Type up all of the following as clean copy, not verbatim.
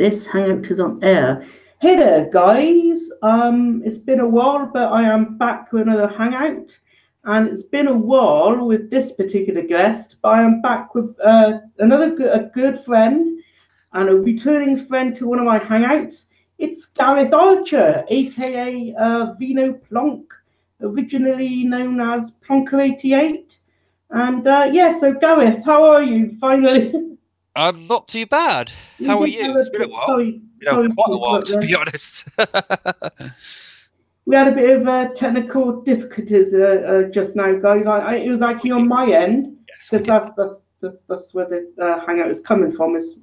This hangout is on air. Hey there, guys. It's been a while, but I am back with another hangout, and it's been a while with this particular guest. But I am back with a good friend and a returning friend to one of my hangouts. It's Gareth Archer, aka Vino Plonk, originally known as Plonker88. And so Gareth, how are you? Finally. I'm not too bad. How are you? It's been a while. Quite a while, to be honest. We had a bit of technical difficulties just now, guys. It was actually on my end, because that's where the hangout is coming from. It's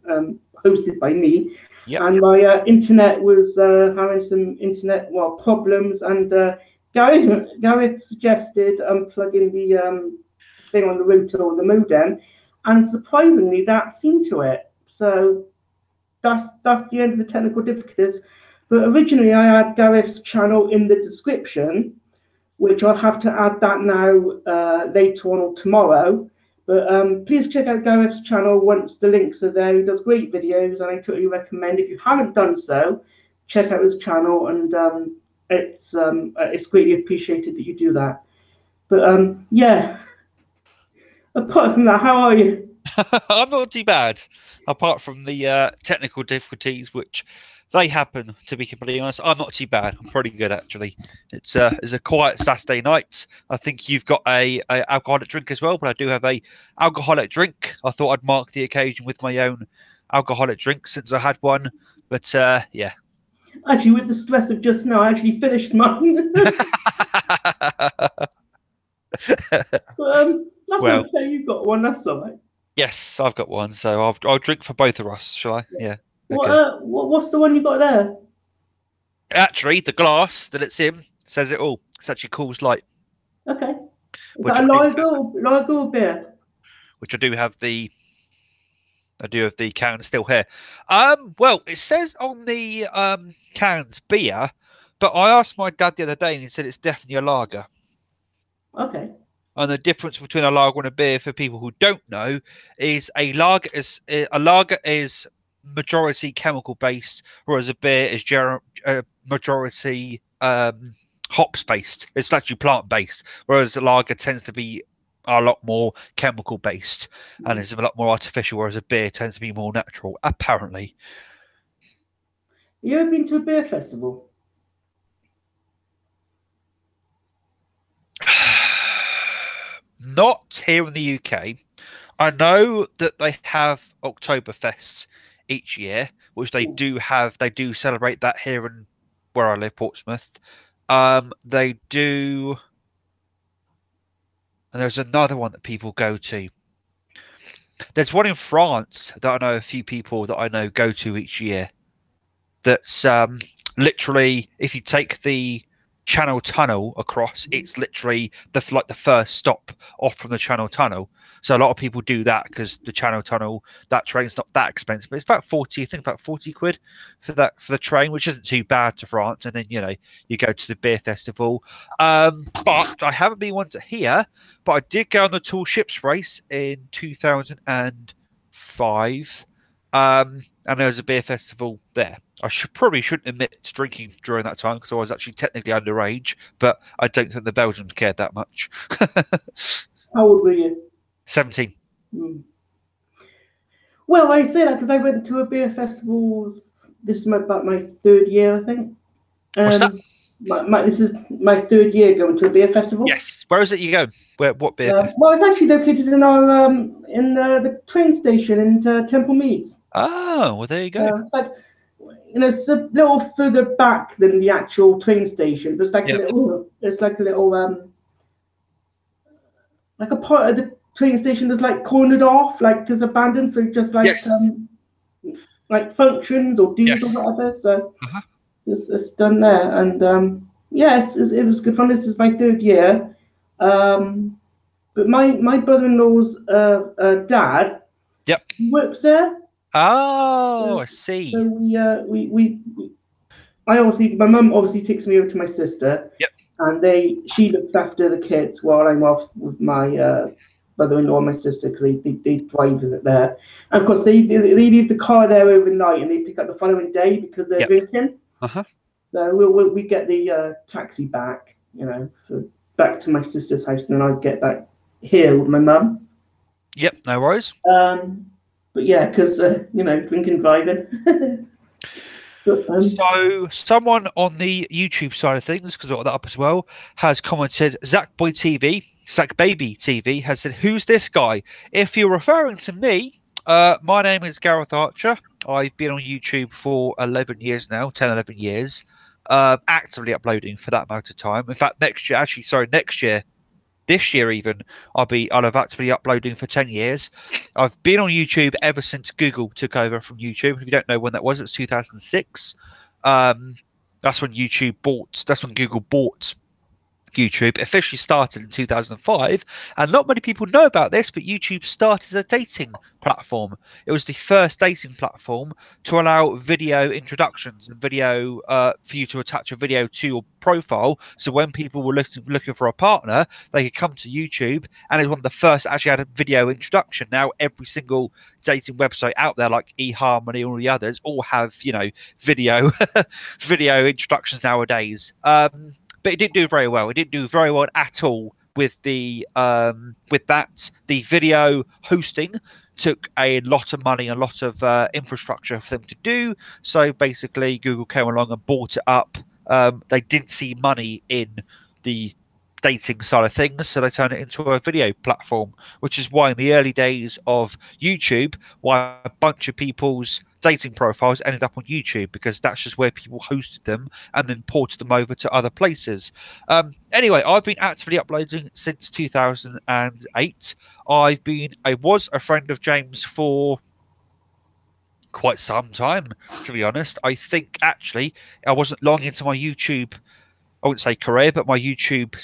hosted by me, and my internet was having some internet problems. And Gareth suggested unplugging the thing on the router or the modem. And surprisingly, that seemed to it. So that's the end of the technical difficulties. But originally, I had Gareth's channel in the description, which I'll have to add that now later on or tomorrow. But please check out Gareth's channel once the links are there. He does great videos, and I totally recommend. If you haven't done so, check out his channel, and it's greatly appreciated that you do that. But yeah. Apart from that, how are you? I'm not too bad. Apart from the technical difficulties, which they happen, to be completely honest, I'm not too bad. I'm pretty good, actually. It's a quiet Saturday night. I think you've got a alcoholic drink as well, but I do have a alcoholic drink. I thought I'd mark the occasion with my own alcoholic drink since I had one. But yeah. Actually, with the stress of just now, I actually finished mine. That's okay. You've got one. That's all right. Yes, I've got one. So I'll drink for both of us, shall I? Yeah. Okay. What's the one you got there? Actually, the glass that it's in says it all. It's actually Coors Light. Okay. Is that a lager or beer? Which I do have the can still here. Well, it says on the cans beer, but I asked my dad the other day and he said it's definitely a lager. Okay. And the difference between a lager and a beer, for people who don't know, is a lager is majority chemical based, whereas a beer is majority hops based. It's actually plant based, whereas a lager tends to be a lot more chemical based and it's a lot more artificial, whereas a beer tends to be more natural, apparently. You ever been to a beer festival? Not here in the UK. I know that they have Oktoberfests each year, which they do have. They do celebrate that here in where I live, Portsmouth. They do. And there's another one that people go to. There's one in France that I know a few people that I know go to each year. That's literally, if you take the Channel Tunnel across, it's literally the first stop off from the Channel Tunnel. So a lot of people do that because the Channel Tunnel, that train's not that expensive. It's about 40, I think about 40 quid for the train, which isn't too bad to France. And then you go to the beer festival. But I haven't been one to here, but I did go on the Tall Ships race in 2005. And there was a beer festival there. I probably shouldn't admit to drinking during that time because I was actually technically underage, but I don't think the Belgians cared that much. How old were you? 17. Well, I say that because I went to a beer festival. This is about my third year, I think. What's that? This is my third year going to a beer festival. Yes. Where is it you go? What beer festival? Well, it's actually located in our in the train station in Temple Meads. Oh, well, there you go. It's like, it's a little further back than the actual train station, but it's like a little, like a part of the train station that's like cornered off, like there's abandoned for just like like functions or dues or whatever. So it's done there, and yes, it was good fun. This is my third year, but my brother-in-law's dad, works there. Oh, I see. So my mum obviously takes me over to my sister. Yep. And she looks after the kids while I'm off with my brother-in-law and my sister because they drive it there. And of course, they leave the car there overnight and they pick up the following day because they're drinking. So we get the taxi back, back to my sister's house, and then I get back here with my mum. Yep, no worries. But yeah, because drinking, driving. So someone on the YouTube side of things, because I got that up as well, has commented, Zach Baby TV has said, who's this guy? If you're referring to me, my name is Gareth Archer. I've been on YouTube for 11 years now, 10, 11 years, actively uploading for that amount of time. In fact, next year, this year even, I'll have actively uploading for 10 years. I've been on YouTube ever since Google took over from YouTube. If you don't know when that was, it's 2006. That's when Google bought YouTube. Officially started in 2005, and not many people know about this, but YouTube started as a dating platform. It was the first dating platform to allow video introductions and video for you to attach a video to your profile. So when people were looking for a partner, they could come to YouTube, and it was one of the first that actually had a video introduction. Now every single dating website out there, like eHarmony, all the others, all have video video introductions nowadays. But it didn't do very well. It didn't do very well at all with the that. The video hosting took a lot of money, a lot of infrastructure for them to do. So basically, Google came along and bought it up. They didn't see money in the dating side of things, so they turned it into a video platform, which is why in the early days of YouTube, why a bunch of people's dating profiles ended up on YouTube, because that's just where people hosted them and then ported them over to other places. Anyway, I've been actively uploading since 2008. I was a friend of James for quite some time, to be honest. I think actually I wasn't long into my YouTube, I wouldn't say career, but my YouTube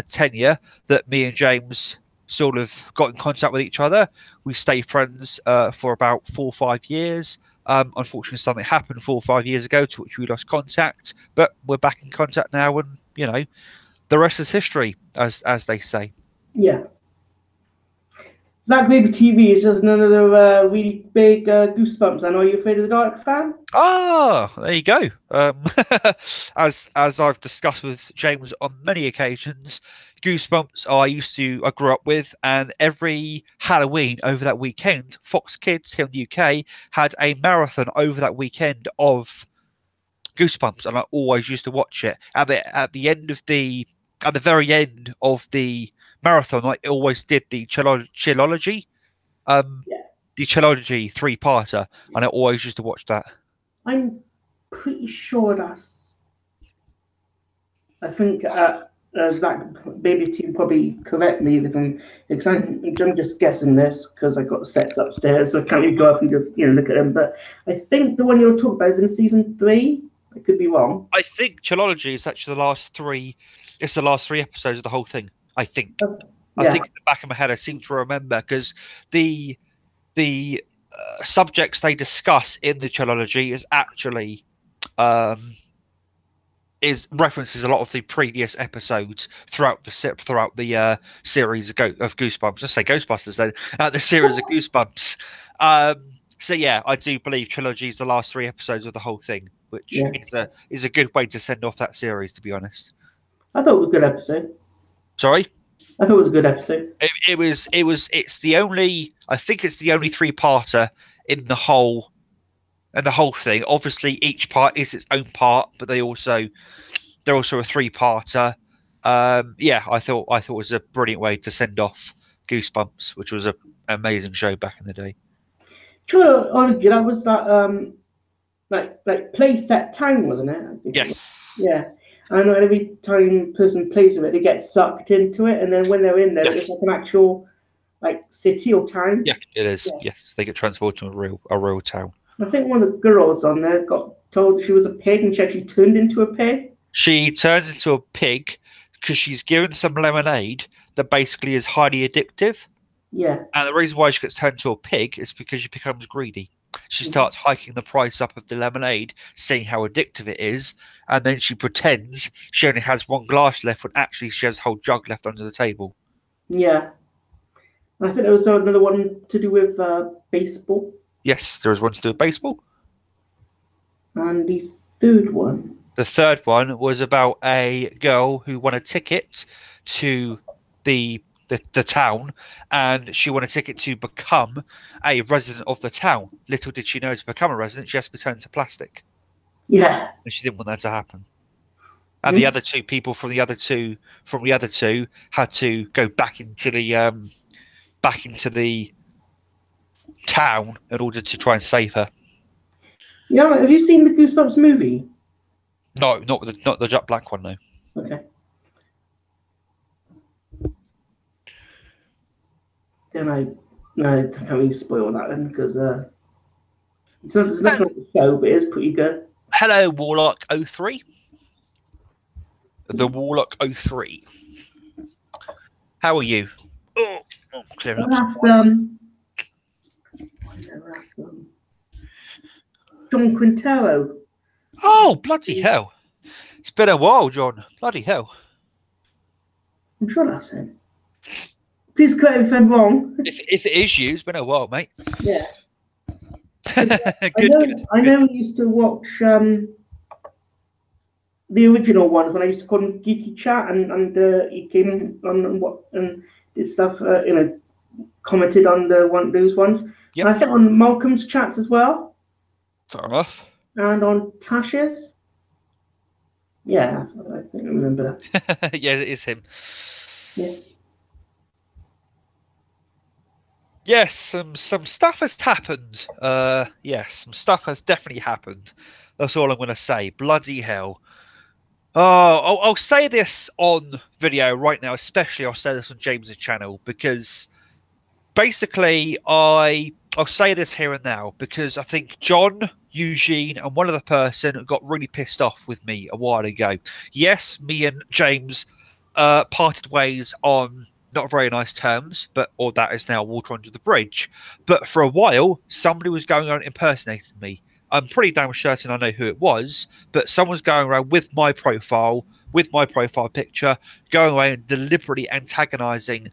tenure, that me and James sort of got in contact with each other. We stayed friends for about 4 or 5 years. Unfortunately, something happened 4 or 5 years ago to which we lost contact, but we're back in contact now, and the rest is history, as they say. Yeah. Zach Baby TV is just another really big Goosebumps. I know you're Afraid of the Dark fan. Ah, there you go. As I've discussed with James on many occasions, Goosebumps I grew up with, and every Halloween over that weekend, Fox Kids here in the UK had a marathon over that weekend of Goosebumps, and I always used to watch it. At the very end of the marathon, I always did the Chillology, the Chillology 3-parter, and I always used to watch that. I'm pretty sure I think Zach Baby Team probably correct me because I'm just guessing this because I got the sets upstairs, so I can't really go up and just look at them. But I think the one you're talking about is in season 3. I could be wrong. I think Chillology is actually the last 3. It's the last 3 episodes of the whole thing. I think. Okay. Yeah. I think in the back of my head, I seem to remember, because the subjects they discuss in the Chillology is actually references a lot of the previous episodes throughout the series of Goosebumps. Let's say Ghostbusters then. The series of Goosebumps. So yeah, I do believe Trilogy is the last 3 episodes of the whole thing, which is a good way to send off that series, to be honest. I thought it was a good episode. Sorry? I thought it was a good episode. It's the only 3-parter in the whole thing. Obviously, each part is its own part, but they're also a 3-parter. I thought it was a brilliant way to send off Goosebumps, which was an amazing show back in the day. Sure, that was that like play set time, wasn't it? Yes. Yeah. I know every time a person plays with it, they get sucked into it, and then when they're in there, it's like an actual city or town. Yeah, it is. Yeah. Yes, they get transported to a real town. I think one of the girls on there got told she was a pig, and she actually turned into a pig. She turns into a pig because she's given some lemonade that basically is highly addictive. Yeah. And the reason why she gets turned into a pig is because she becomes greedy. She starts hiking the price up of the lemonade, seeing how addictive it is, and then she pretends she only has 1 glass left when actually she has a whole jug left under the table. Yeah. I think there was another one to do with baseball. Yes, there was one to do with baseball. And the third one? The third one was about a girl who won a ticket to the town, and she won a ticket to become a resident of the town. Little did she know, to become a resident, she has to be turned to plastic. Yeah. And she didn't want that to happen. And the other two people from the other two had to go back into the town in order to try and save her. Yeah, have you seen the Goosebumps movie? No, not the Jack Black one, no. Okay. Then I can't really spoil that then, because it's not like the show, but it's pretty good. Hello, Warlock 03. The Warlock 03. How are you? Oh, clearing up. That's John Quintero. Oh, bloody hell. It's been a while, John. Bloody hell. I'm sure that's him. Please correct me if I'm wrong. If it is you, it's been a while, mate. Yeah. Good. I know we used to watch the original ones when I used to call him Geeky Chat, and he came on and did stuff, commented on those ones. Yep. And I think on Malcolm's chats as well. Fair enough. And on Tasha's. Yeah, I think I remember that. Yeah, it is him. Yeah. Yes, some stuff has happened. Yes, some stuff has definitely happened. That's all I'm going to say. Bloody hell. Oh, I'll say this on video right now, especially I'll say this on James's channel, because basically I'll say this here and now, because I think John, Eugene, and one other person got really pissed off with me a while ago. Yes, me and James parted ways on not very nice terms, or that is now water under the bridge. But for a while, somebody was going around impersonating me. I'm pretty damn certain I know who it was, but someone's going around with my profile picture, going away and deliberately antagonizing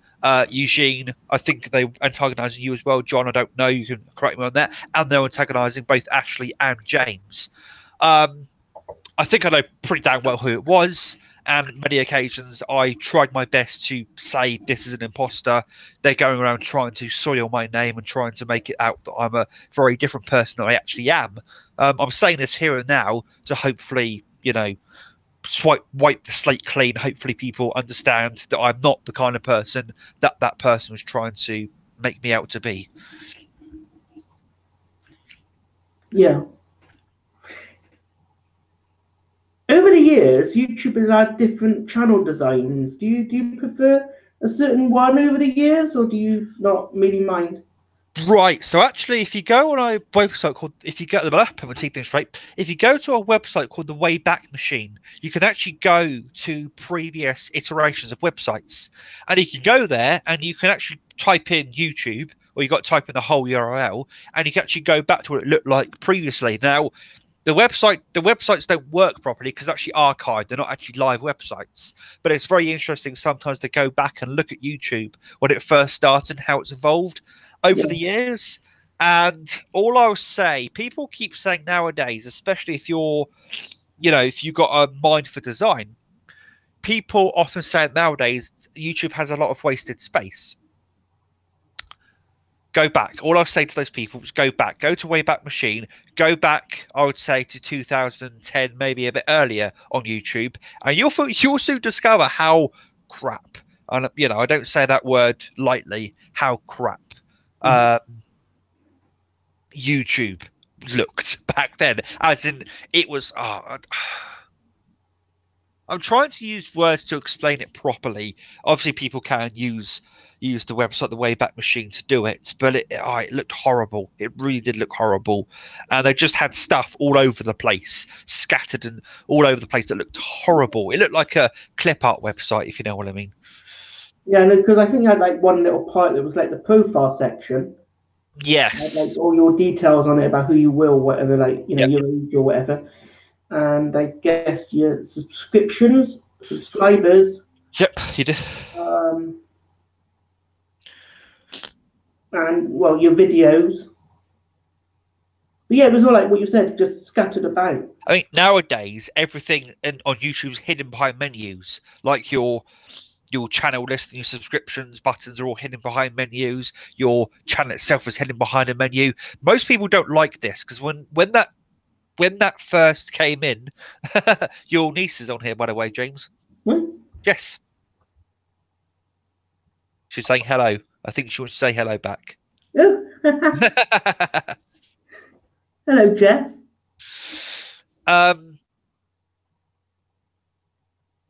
Eugene. I think they antagonizing you as well, John. I don't know. You can correct me on that. And they're antagonizing both Ashley and James. I think I know pretty damn well who it was. And many occasions, I tried my best to say this is an imposter. They're going around trying to soil my name and trying to make it out that I'm a very different person than I actually am. I'm saying this here and now to hopefully, wipe the slate clean. Hopefully people understand that I'm not the kind of person that person was trying to make me out to be. Yeah. Over the years, YouTube has had different channel designs. Do you prefer a certain one over the years, or do you not really mind? Right. So actually, if you go on a website called, if you go to a website called the Wayback Machine, you can actually go to previous iterations of websites, and you can go there and you can actually type in YouTube, or you got to type in the whole URL, and you can actually go back to what it looked like previously. Now, the websites don't work properly because they're actually archived. They're not actually live websites. But it's very interesting sometimes to go back and look at YouTube when it first started and how it's evolved over the years. And all I'll say, people keep saying nowadays, especially if if you've got a mind for design, people often say nowadays YouTube has a lot of wasted space. Go back. All I'll say to those people is go back. Go to Wayback Machine. Go back, I would say, to 2010, maybe a bit earlier on YouTube. And you'll soon discover how crap, and I don't say that word lightly, how crap YouTube looked back then. As in, it was... I'm trying to use words to explain it properly. Obviously, people can use the website, the Wayback Machine, to do it, but it looked horrible. It really did look horrible, and they just had stuff all over the place, scattered and all over the place that looked horrible. It looked like a clip art website, if you know what I mean. Yeah, because I think you had like one little part that was like the profile section. Yes. Like all your details on it about who you will, whatever, your age or whatever. And I guess your subscribers. Yep, you did. and well, your videos. But yeah, it was all like what you said, just scattered about. I mean, nowadays everything on YouTube is hidden behind menus, like your channel list and your subscriptions buttons are all hidden behind menus. Your channel itself is hidden behind a menu. Most people don't like this because when that first came in, your niece is on here, by the way, James. Hmm? Yes, she's saying hello. I think she wants to say hello back. Oh. Hello, Jess.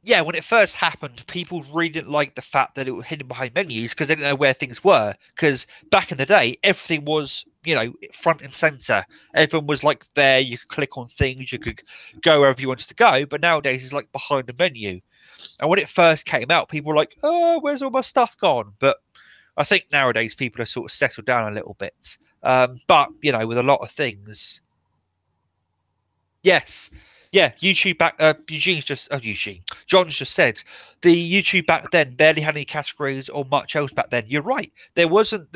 Yeah, when it first happened, people really didn't like the fact that it was hidden behind menus because they didn't know where things were. Because back in the day, everything was, front and center. Everyone was like there. You could click on things. You could go wherever you wanted to go. But nowadays, it's like behind the menu. And when it first came out, people were like, "Oh, where's all my stuff gone?" But I think nowadays people have sort of settled down a little bit. But with a lot of things, yes. Yeah, YouTube back. John's just said the YouTube back then barely had any categories or much else back then. You're right. There wasn't.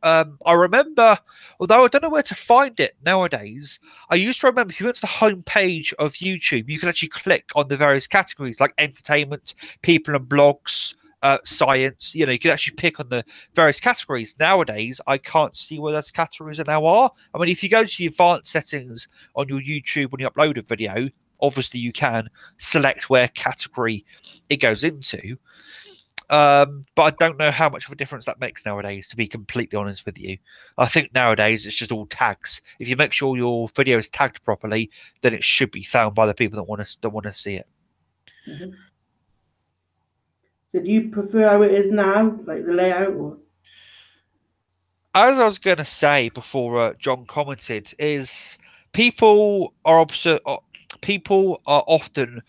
I remember, although I don't know where to find it nowadays. I used to remember if you went to the homepage of YouTube, you could actually click on the various categories like entertainment, people and blogs, science. You could actually pick on the various categories. Nowadays, I can't see where those categories now are. I mean, if you go to the advanced settings on your YouTube when you upload a video, obviously you can select where category it goes into. But I don't know how much of a difference that makes nowadays, to be completely honest with you. I think nowadays it's just all tags. If you make sure your video is tagged properly, then it should be found by the people that want to see it. Mm-hmm. So do you prefer how it is now, like the layout? Or? As I was going to say before John commented, is people are often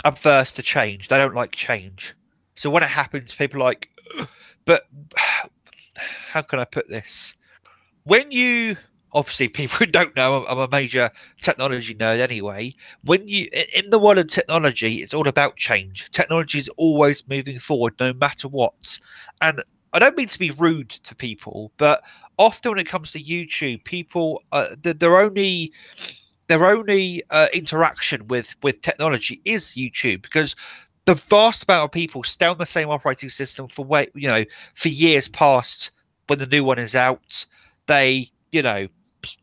averse to change. They don't like change. So when it happens, people are like, but how can I put this? When you obviously people who don't know, I'm a major technology nerd anyway. When you in the world of technology, it's all about change. Technology is always moving forward, no matter what. And I don't mean to be rude to people, but often when it comes to YouTube, people their only interaction with technology is YouTube because the vast amount of people stay on the same operating system for years past when the new one is out. They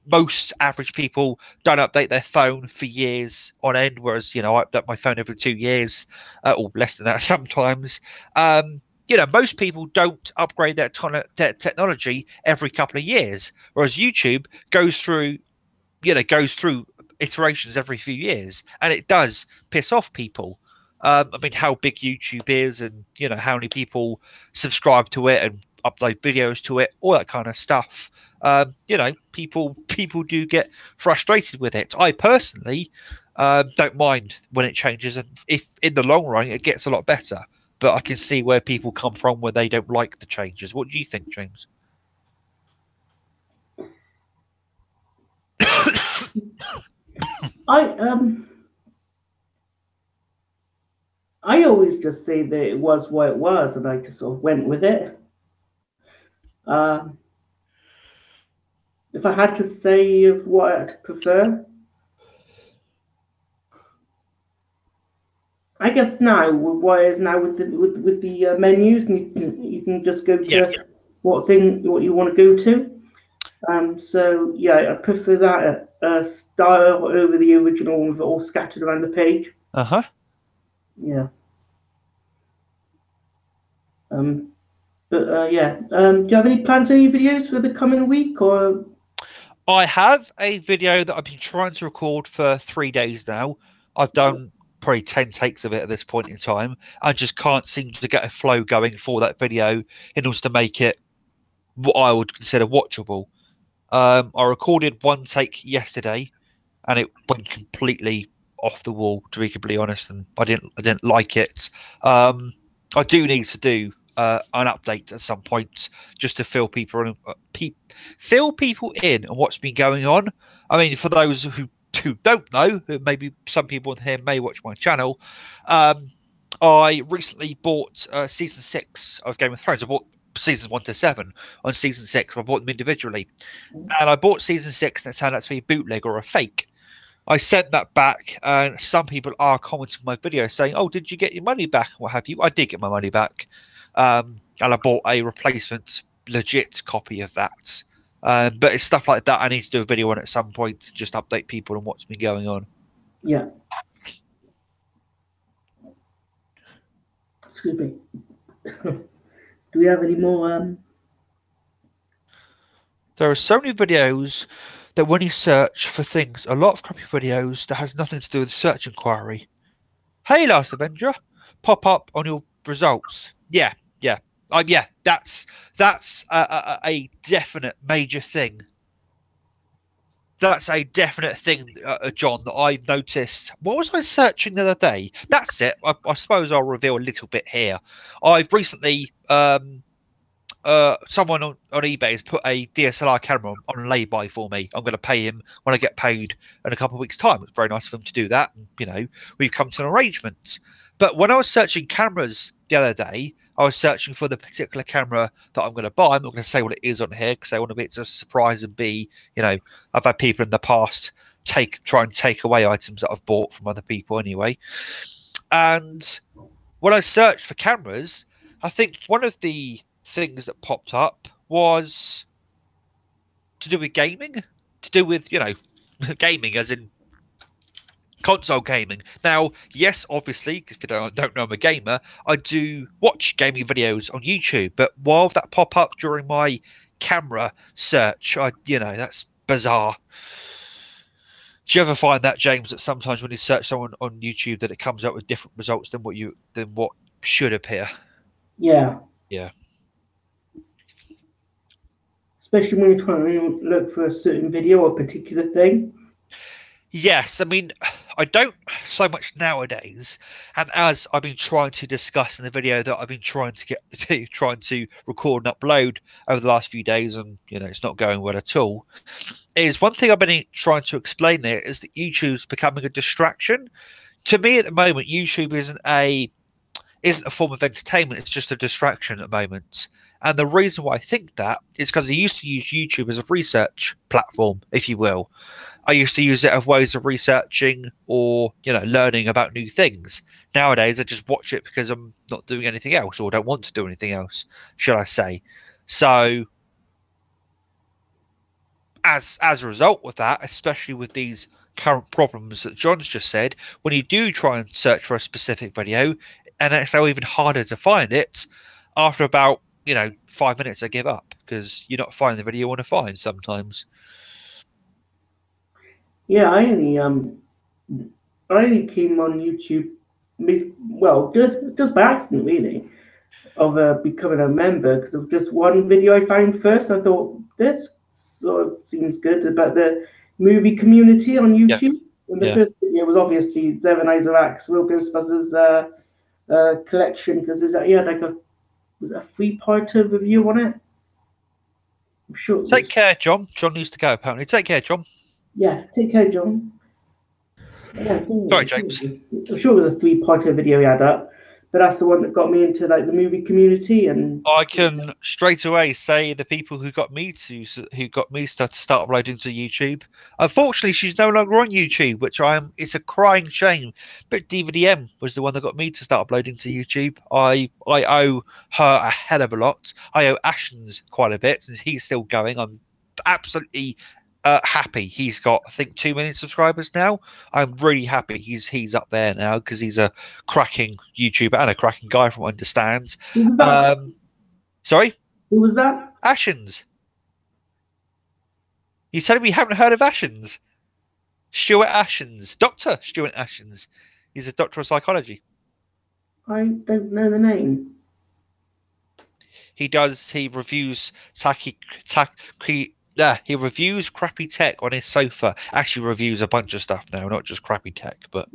most average people don't update their phone for years on end, whereas I update my phone every 2 years or less than that sometimes. Most people don't upgrade their technology every couple of years, whereas YouTube goes through iterations every few years, and it does piss off people. I mean, how big YouTube is, and how many people subscribe to it and upload videos to it, all that kind of stuff. People do get frustrated with it. I personally don't mind when it changes, and if in the long run it gets a lot better. But I can see where people come from where they don't like the changes. What do you think, James? I always just say that it was what it was, and I just sort of went with it. If I had to say of what I'd prefer, I guess now with what it is now with the menus, and you can just go to what you want to go to. So yeah, I prefer that style over the original with it all scattered around the page. Yeah. But yeah. Do you have any plans for any videos for the coming week or? I have a video that I've been trying to record for 3 days now. I've done probably 10 takes of it at this point in time. I just can't seem to get a flow going for that video in order to make it what I would consider watchable. I recorded one take yesterday and it went completely off the wall, to be completely honest, and I didn't like it. I do need to do an update at some point just to fill people in on what's been going on. I mean, for those who don't know, maybe some people here may watch my channel. I recently bought season 6 of Game of Thrones. I bought seasons 1 to 7. On season 6, I bought them individually, and I bought season 6, and it turned out to be a bootleg or a fake. I sent that back, and some people are commenting on my video saying, "Oh, did you get your money back? What have you?" I did get my money back, and I bought a replacement, legit copy of that. But it's stuff like that I need to do a video on at some point to just update people on what's been going on. Yeah. Excuse me. Do we have any more? There are so many videos that when you search for things, a lot of crappy videos that has nothing to do with the search inquiry. Hey, Last Avenger, pop up on your results. Yeah, that's a definite major thing. That's a definite thing, John, that I noticed. What was I searching the other day? That's it. I suppose I'll reveal a little bit here. I've recently, someone on eBay has put a DSLR camera on lay-by for me. I'm going to pay him when I get paid in a couple of weeks' time. It's very nice of him to do that. And, you know, we've come to an arrangement. But when I was searching cameras the other day, I was searching for the particular camera that I'm going to buy. I'm not going to say what it is on here because I want to be it's a surprise, and B, you know, I've had people in the past try and take away items that I've bought from other people anyway. And when I searched for cameras, I think one of the things that popped up was to do with gaming, to do with, you know, gaming as in console gaming. Now, yes, obviously, if you don't know I'm a gamer, I do watch gaming videos on YouTube, but while that pop up during my camera search, you know, that's bizarre. Do you ever find that, James, that sometimes when you search someone on YouTube that it comes up with different results than what should appear? Yeah. Yeah. Especially when you're trying to look for a certain video or a particular thing. Yes, I mean, I don't so much nowadays, and as I've been trying to discuss in the video that I've been trying to record and upload over the last few days, and you know it's not going well at all. Is one thing I've been trying to explain there is that YouTube's becoming a distraction. To me, at the moment, YouTube isn't a form of entertainment; it's just a distraction at the moment. And the reason why I think that is because I used to use YouTube as a research platform, if you will. I used to use it as ways of researching or, you know, learning about new things. Nowadays, I just watch it because I'm not doing anything else or don't want to do anything else, should I say. So, as a result of that, especially with these current problems that John's just said, when you do try and search for a specific video, and it's now even harder to find it, after about, you know, 5 minutes, I give up because you're not finding the video you want to find sometimes. Yeah, I only came on YouTube, well, just by accident, really, of becoming a member because of just one video I found first. I thought this sort of seems good about the movie community on YouTube. Yeah. And the first video was obviously Seven Eyes of Axe, Will Ghostbusters collection because he had like a 3-parter review on it. I'm sure. Take care, John. John needs to go, apparently. Take care, John. Yeah, take care, John. Yeah, sorry, James. I'm sure it was a 3-parter video he had up, but that's the one that got me into like the movie community. And I can straight away say the people who got me to start uploading to YouTube. Unfortunately, she's no longer on YouTube, which it's a crying shame. But DVDM was the one that got me to start uploading to YouTube. I owe her a hell of a lot. I owe Ashens quite a bit, since he's still going. I'm absolutely happy. He's got, I think, 2 million subscribers now. I'm really happy he's up there now because he's a cracking YouTuber and a cracking guy from what I understand. Sorry? Who was that? Ashens. You telling me you haven't heard of Ashens? Stuart Ashens. Dr. Stuart Ashens. He's a doctor of psychology. I don't know the name. He reviews he reviews crappy tech on his sofa. Actually reviews a bunch of stuff now, not just crappy tech, but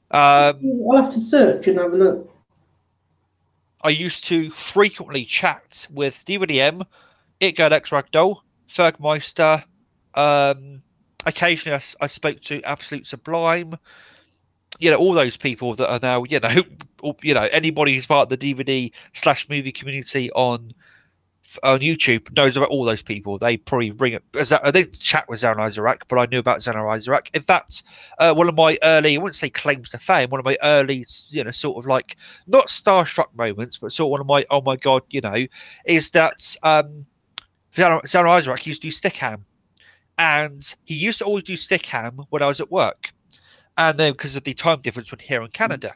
I'll have to search and have a look. I used to frequently chat with DVDM, ItGirl Ragdoll, Fergmeister. Occasionally I spoke to Absolute Sublime, all those people that are now, anybody who's part of the DVD/movie community on YouTube knows about all those people. They probably ring it. I didn't chat with Zaran Isaac, but I knew about Zaran Isaac. In fact, one of my early, I wouldn't say claims to fame, one of my early, sort of like not starstruck moments, but sort of one of my, oh my God, is that Zaran Isaac used to do Stickam. And he used to always do Stickam when I was at work. And then because of the time difference when here in Canada.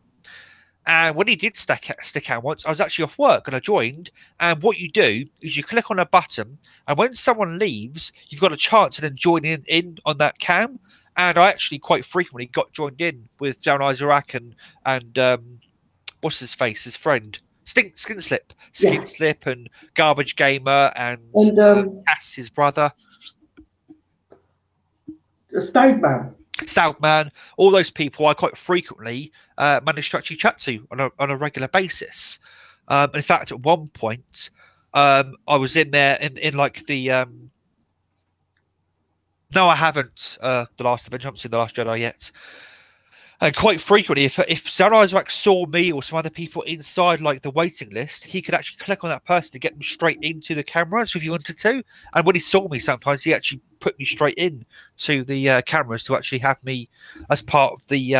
And when he did stick out once, I was actually off work and I joined. And what you do is you click on a button, and when someone leaves, you've got a chance to then join in on that cam. And I actually quite frequently got joined in with Zaran Isaac and what's his face, his friend, Skinslip, and Garbage Gamer and Cass, his brother, Stoutman, all those people I quite frequently managed to actually chat to on a regular basis. In fact, at one point, I was in there in like the no, I haven't the Last Avenger. I haven't seen the Last Jedi yet. And quite frequently, if Zaran Isaac saw me or some other people inside like the waiting list, he could actually click on that person to get them straight into the cameras if he wanted to. And when he saw me, sometimes he actually put me straight in to the cameras to actually have me as part of the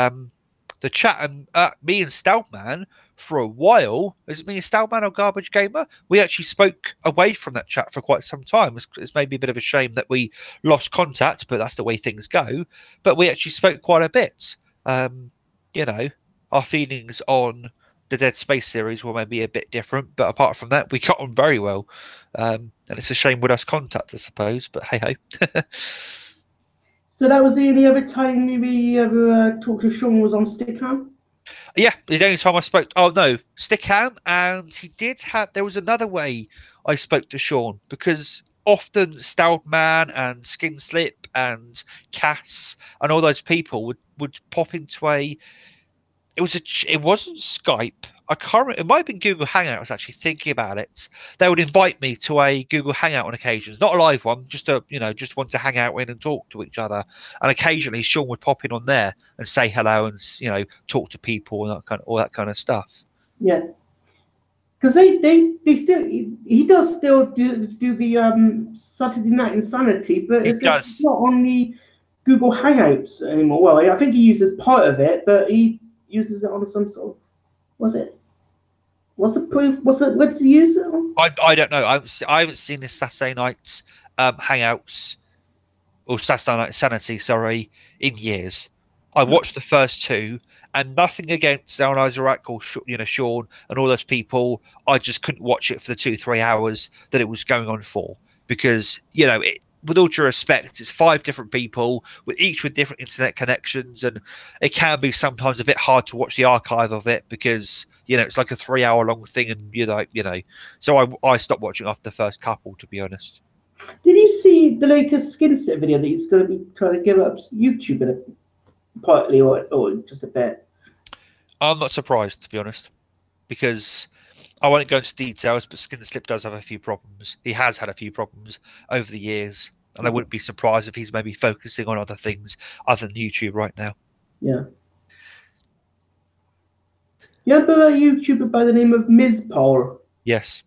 chat. And me and Stoutman, for a while, is it me and Stoutman or Garbage Gamer? We actually spoke away from that chat for quite some time. It's maybe a bit of a shame that we lost contact, but that's the way things go. But we actually spoke quite a bit. Our feelings on the Dead Space series were maybe a bit different, but apart from that, we got on very well. And it's a shame we lost contact, I suppose, but hey ho. So that was the only other time we ever talked to Sean was on Stickam? Yeah, the only time I spoke. Oh no, Stickam, and he did have. There was another way I spoke to Sean because often Stoutman and Skinslip and Cass and all those people would pop into a. It wasn't Skype. I can't remember. It might have been Google Hangouts. Actually, thinking about it, they would invite me to a Google Hangout on occasions, not a live one, just just want to hang out in and talk to each other. And occasionally, Sean would pop in on there and say hello and talk to people and all that kind of stuff. Yeah, because they still he does still do the Saturday Night Insanity, but it's not on the Google Hangouts anymore. Well, I think he uses part of it, but he uses it on some sort of. What's the proof? What does he use it on? I don't know. I haven't seen this Saturday Night Hangouts or Saturday Night Sanity, sorry, in years. I watched the first two, and nothing against Zaran Isaac or Sean and all those people. I just couldn't watch it for the 2-3 hours that it was going on for because with all due respect, it's 5 different people each with different internet connections, and it can be sometimes a bit hard to watch the archive of it because it's like a 3-hour long thing, and so I stopped watching after the first couple, to be honest. Did you see the latest Skinslip video that he's going to be trying to give up YouTube in it, partly or just a bit? I'm not surprised, to be honest, because I won't go into details, but Skinslip does have a few problems. He has had a few problems over the years, and I wouldn't be surprised if he's maybe focusing on other things other than YouTube right now. Yeah. You remember a YouTuber by the name of Mizpol? Yes.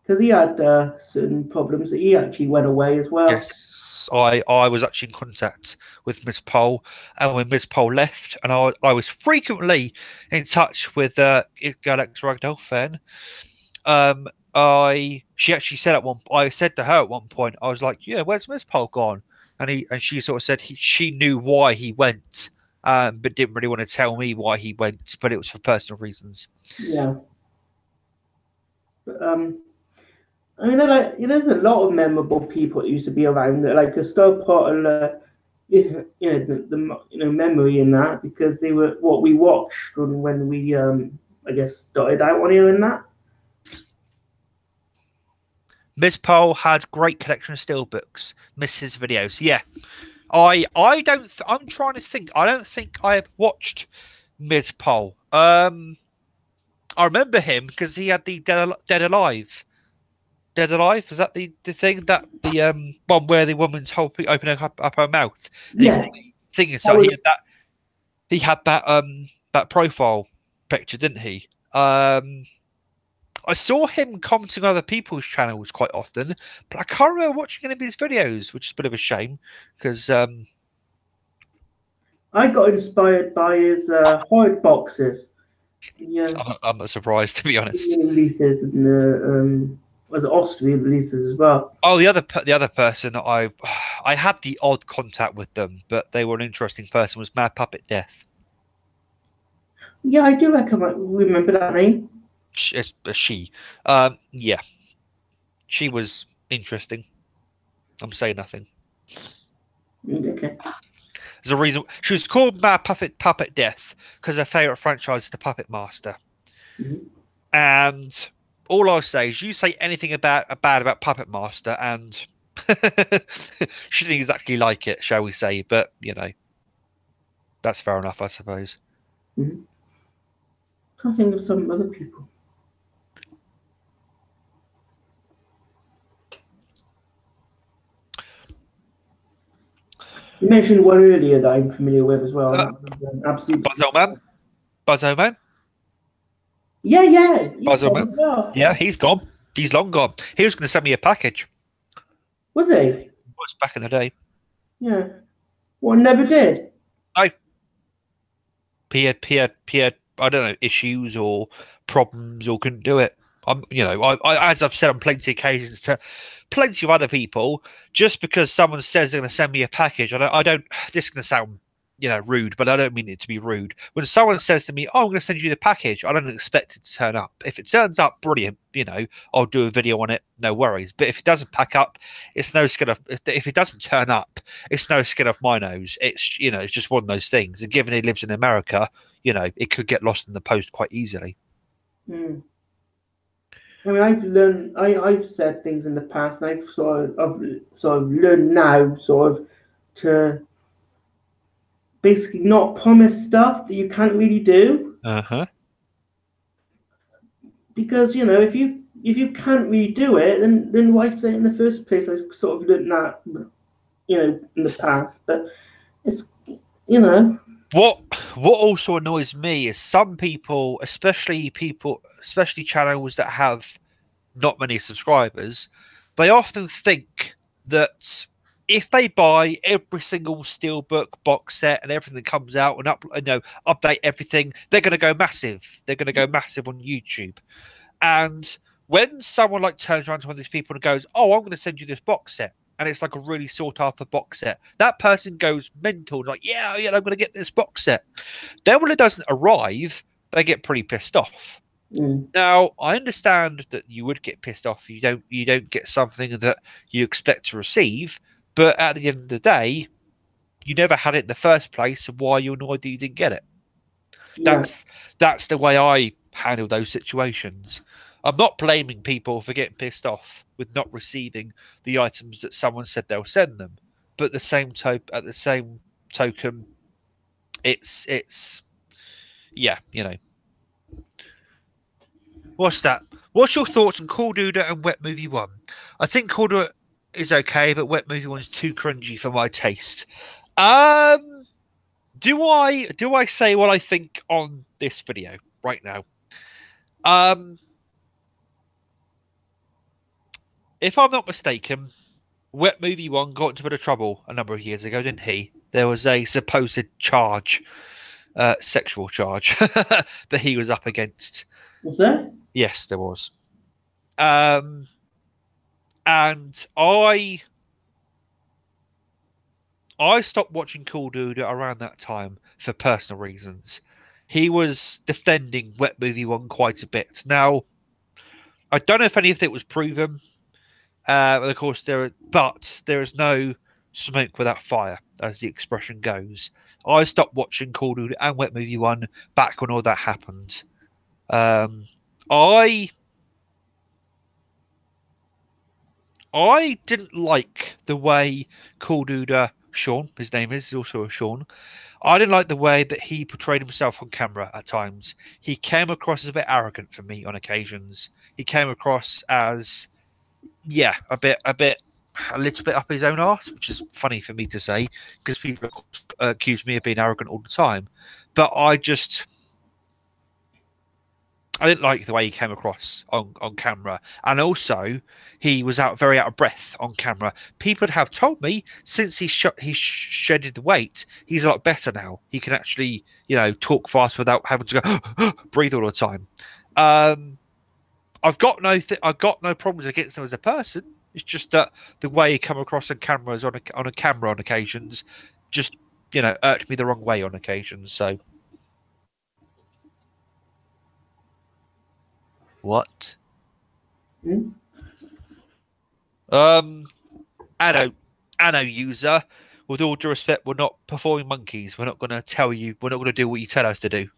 Because he had certain problems that he actually went away as well. Yes, I was actually in contact with Miss Pole, and when Miss Pole left, and I was frequently in touch with Galax Ragdoll fan. She actually said I said to her at one point, I was like, "Yeah, where's Miss Pole gone?" And she sort of said she knew why he went, but didn't really want to tell me why he went, but it was for personal reasons. Yeah. But, I mean, there's a lot of memorable people that used to be around that, like, are still part of the memory in that because they were what we watched when we I guess started out on here in that. Miss Pole had great collection of steelbooks. Miss his videos, yeah. I'm trying to think. I don't think I have watched Miss Pole. I remember him because he had the Dead Alive. Dead Alive, was that the thing that the one where the woman's opening up her mouth? Yeah. Thing inside. He had that. He had that profile picture, didn't he? I saw him commenting on other people's channels quite often, but I can't remember watching any of his videos, which is a bit of a shame because I got inspired by his hide boxes. Yeah, I'm not surprised, to be honest. releases and the was Austrian releases as well. Oh, the other person that I had the odd contact with them, but they were an interesting person. Was Mad Puppet Death? Yeah, I do reckon I remember that name. She, yeah, she was interesting. I'm saying nothing. Okay. There's a reason she was called Mad Puppet Death because her favorite franchise is the Puppet Master. Mm-hmm. And all I'll say is, you say anything bad about Puppet Master, and she didn't exactly like it, shall we say? But you know, that's fair enough, I suppose. Mm-hmm. I think of some other people. You mentioned one earlier that I'm familiar with as well. Absolutely. Buzzo Man. Yeah. Buzzo Man. Yeah, he's gone. He's long gone. He was going to send me a package. Was he? It was back in the day. Yeah. Well, never did. He had, I don't know, issues or problems or couldn't do it. I as I've said on plenty of occasions to plenty of other people, just because someone says they're going to send me a package, I don't. This is going to sound, rude, but I don't mean it to be rude. When someone says to me, "Oh, I'm going to send you the package," I don't expect it to turn up. If it turns up, brilliant. I'll do a video on it, no worries. But if it doesn't pack up, it's no skin of. If it doesn't turn up, it's no skin off my nose. It's just one of those things. And given he lives in America, it could get lost in the post quite easily. Mm. I mean, I've said things in the past, and I've sort of learned now, to basically not promise stuff that you can't really do. Because if you can't really do it, then why say it in the first place? I sort of learned that, in the past, but it's What also annoys me is some people, especially channels that have not many subscribers, they often think that if they buy every single Steelbook box set and everything that comes out and update everything, they're going to go massive. They're going to go massive on YouTube. And when someone turns around to one of these people and goes, "Oh, I'm going to send you this box set," and it's like a really sought after box set, that person goes mental, like, "Yeah, I'm going to get this box set." Then when it doesn't arrive, they get pretty pissed off. Now, I understand that you would get pissed off. You don't get something that you expect to receive, but at the end of the day, you never had it in the first place. So why are you annoyed that you didn't get it? Yeah. That's the way I handle those situations. I'm not blaming people for getting pissed off with not receiving the items that someone said they'll send them, but at the same token, it's yeah, What's that? What's your thoughts on Call Duda and Wet Movie 1? I think Call Duda is okay, but Wet Movie 1 is too cringy for my taste. Do I say what I think on this video right now? If I'm not mistaken, Wet Movie 1 got into a bit of trouble a number of years ago, didn't he? There was a supposed charge, sexual charge, that he was up against. Was there? Yes, there was. And I stopped watching Cool Dude around that time for personal reasons. He was defending Wet Movie 1 quite a bit. Now, I don't know if any of it was proven. Of course, there is no smoke without fire, as the expression goes. I stopped watching Cool Dude and Wet Movie 1 back when all that happened. I didn't like the way Cool Dude, Sean, his name is also a Sean. I didn't like the way that he portrayed himself on camera at times. He came across as a bit arrogant for me on occasions. He came across as, a little bit up his own arse, which is funny for me to say because people accuse me of being arrogant all the time. but I didn't like the way he came across on camera, and also he was very out of breath on camera. People have told me since he shedded the weight, he's a lot better now. He can actually, talk fast without having to go breathe all the time. I've got no problems against him as a person. It's just that the way he come across on cameras on a camera on occasions just irked me the wrong way on occasions. So what? Anno user, with all due respect, we're not performing monkeys. We're not going to tell you. We're not going to do what you tell us to do.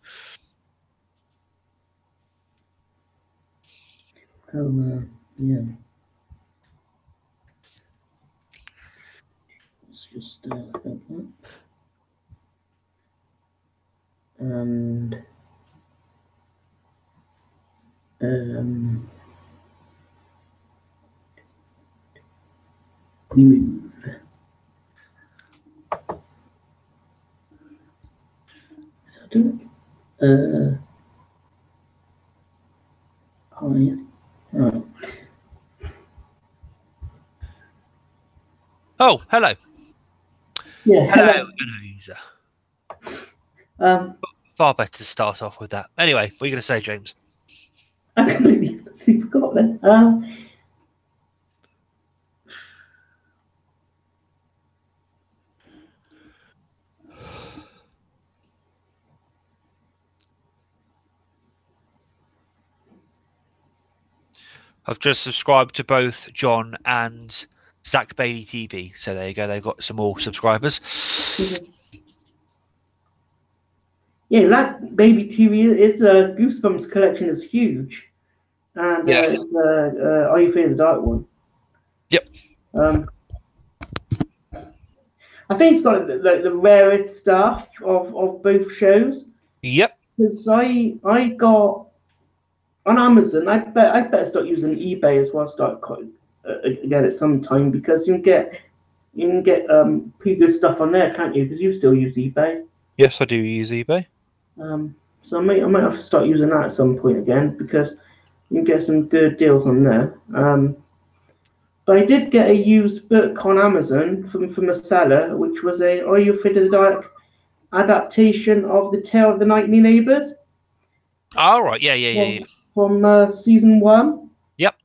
Yeah. Let's just and remove. Oh, hello. Yeah, hello, user. Far better to start off with that. Anyway, what are you going to say, James? I completely forgot then. I've just subscribed to both John and Zach Bailey TV. So there you go. They've got some more subscribers. Yeah, Zach Baby TV is a Goosebumps collection is huge, and it's Are You Afraid of the Dark one? Yep. I think it's got the rarest stuff of both shows. Yep. Because I got on Amazon. I better start using eBay as well. Start again at some time, because you can get pretty good stuff on there, can't you? Because you still use eBay. Yes, I do use eBay. So I might have to start using that at some point again, because you can get some good deals on there. But I did get a used book on Amazon from a seller, which was a Are You Afraid of the Dark adaptation of The Tale of the Nightly Neighbours. All right, yeah. From season 1. Yep.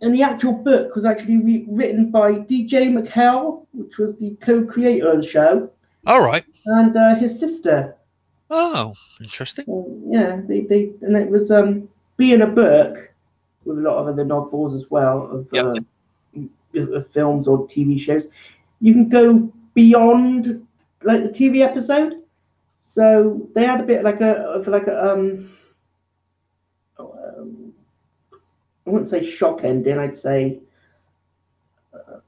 And the actual book was actually written by DJ McHale, which was the co-creator of the show. All right. And his sister. Oh, interesting. Yeah, and it was being a book with a lot of other novels as well of films or TV shows. You can go beyond like the TV episode. So they had a bit like a I wouldn't say shock ending. I'd say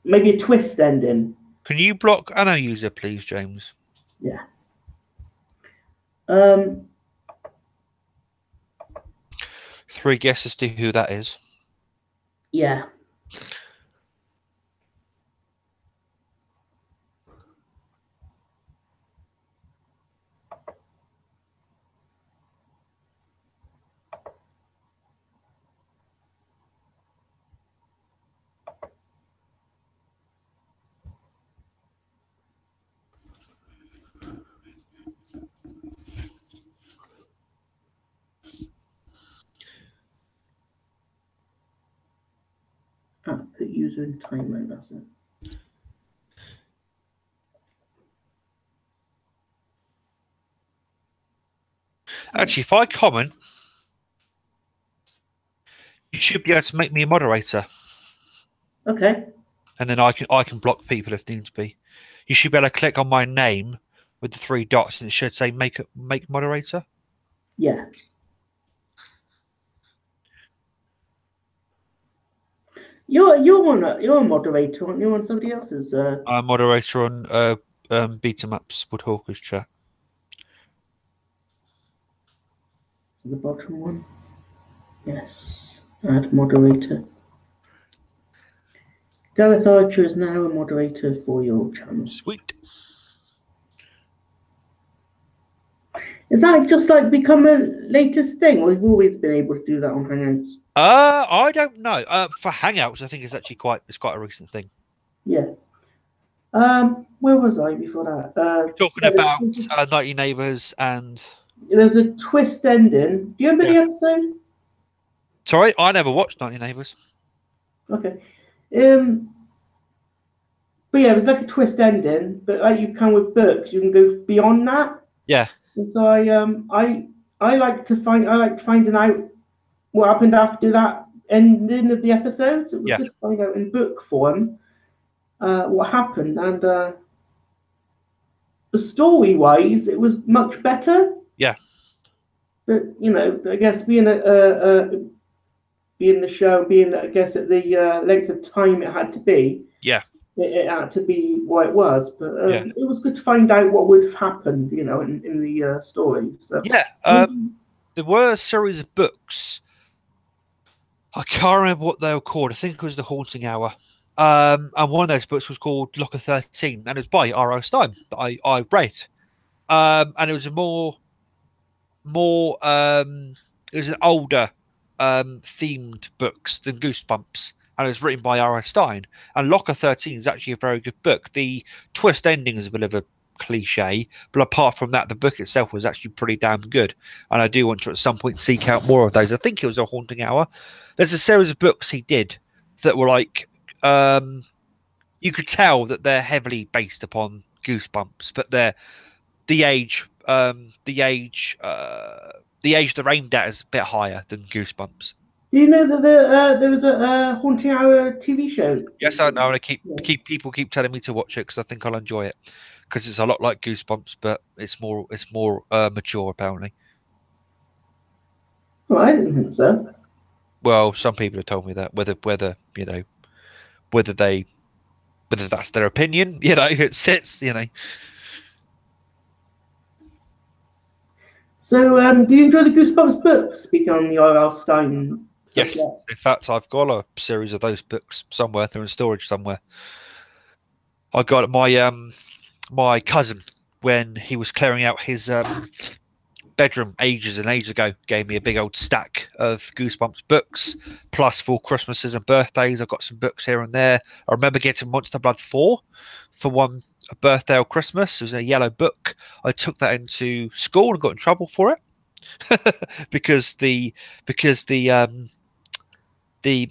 maybe a twist ending. Can you block Anno user, please, James? Yeah. 3 guesses to who that is. Yeah. Put user in timeline, that's it. Actually, if I comment, you should be able to make me a moderator. Okay. And then I can block people if needs be. You should be able to click on my name with the 3 dots, and it should say make moderator. Yeah. You're a moderator, aren't you, on somebody else's? I'm a moderator on Betamaps Woodhawkers chat. The bottom one. Yes. Add moderator. Gareth Archer is now a moderator for your channel. Sweet. Is that just like become a latest thing, or we've always been able to do that on Hangouts? I don't know. For Hangouts, I think it's actually quite a recent thing. Yeah. Where was I before that? Talking about 90 Neighbours and there's a twist ending. Do you remember the episode? Sorry, I never watched 90 Neighbours. Okay. But yeah, it was like a twist ending, but like you can with books, you can go beyond that. Yeah. And so I like finding out what happened after that ending of the episodes. It was good to find out in book form what happened, and the story wise, it was much better. Yeah. But I guess being being the show, being I guess at the length of time it had to be. Yeah. It had to be what it was, but it was good to find out what would have happened, in the story. So. Yeah, there were a series of books. I can't remember what they were called. I think it was The Haunting Hour. And one of those books was called Locker 13, and it was by R.O. Stein that I read. And it was it was an older themed books than Goosebumps, and it was written by R.O. Stein. And Locker 13 is actually a very good book. The twist ending is a bit of a cliche, but apart from that, the book itself was actually pretty damn good. And I do want to at some point seek out more of those. I think it was A Haunting Hour. There's a series of books he did that were like, you could tell that they're heavily based upon Goosebumps, but the age they're aimed at is a bit higher than Goosebumps. Do you know that there was a Haunting Hour TV show? Yes, I know. And people keep telling me to watch it because I think I'll enjoy it, because it's a lot like Goosebumps, but it's more mature apparently. Well, I didn't think so. Well, some people have told me that. Whether that's their opinion, it sits, So, do you enjoy the Goosebumps books? Speaking on the R.L. Stein subject? Yes, in fact, I've got a series of those books somewhere. They're in storage somewhere. I got my cousin, when he was clearing out his bedroom ages and ages ago, gave me a big old stack of Goosebumps books, plus for Christmases and birthdays. I've got some books here and there. I remember getting Monster Blood 4 for one birthday or Christmas. It was a yellow book. I took that into school and got in trouble for it because the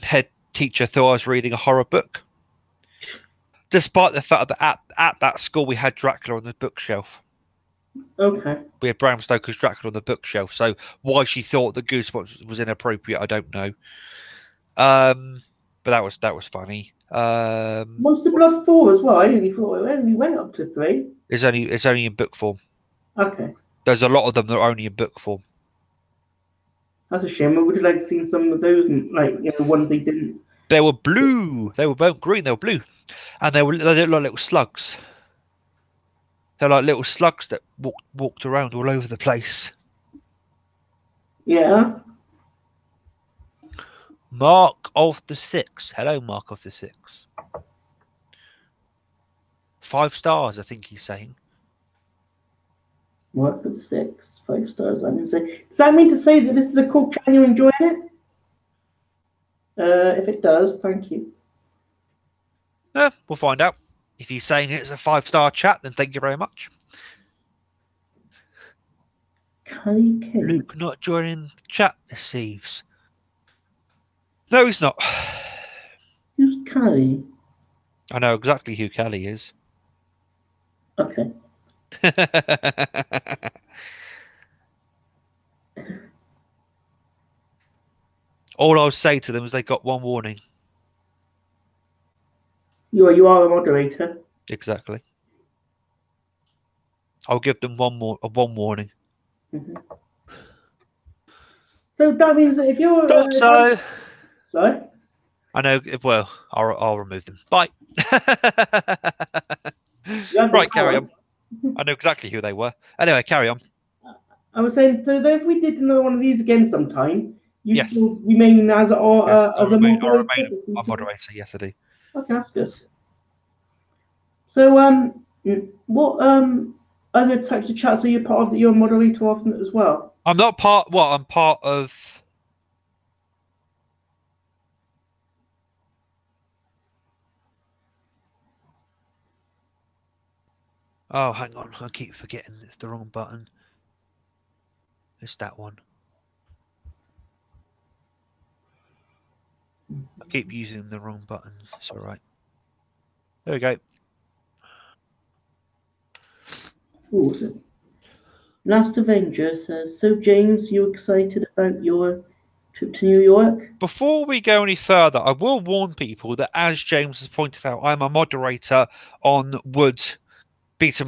head teacher thought I was reading a horror book, despite the fact that at that school we had Dracula on the bookshelf. Okay. We had Bram Stoker's Dracula on the bookshelf. So why she thought that Goosebumps was inappropriate, I don't know. But that was funny. Monster Blood 4 as well. I only thought it only went up to 3. It's only in book form. Okay. There's a lot of them that are only in book form. That's a shame. I would have liked to seen some of those, like ones they didn't. They were blue. They weren't green. They were blue, and they looked like little slugs. They're like little slugs that walked around all over the place. Yeah. Mark of the Six. Hello, Mark of the Six. 5 stars, I think he's saying. Mark of the Six. 5 stars. I didn't say. Does that mean to say that this is a cool chat and you're enjoying it? If it does, thank you. We'll find out. If you're saying it's a 5-star chat, then thank you very much. Luke not joining the chat this eves. No, he's not. Who's Callie? I know exactly who Callie is. Okay. All I'll say to them is they got one warning. You are a moderator. Exactly. I'll give them one warning. Mm-hmm. So that means that if you're sorry. I know. Well, I'll remove them. Bye. Right, carry on. I know exactly who they were. Anyway, carry on. I was saying, so if we did another one of these again sometime, you yes. still remain as a moderator? A moderator, yes, I do. Okay, that's good. So, what other types of chats are you part of that you're a moderator of as well? I'm not part. Well, I'm part of. Oh, hang on. I keep forgetting it's the wrong button. It's that one. I keep using the wrong buttons. It's all right. There we go. Awesome. Last Avenger says, so James, you excited about your trip to New York? Before we go any further, I will warn people that, as James has pointed out, I'm a moderator on Woodhawker's Beat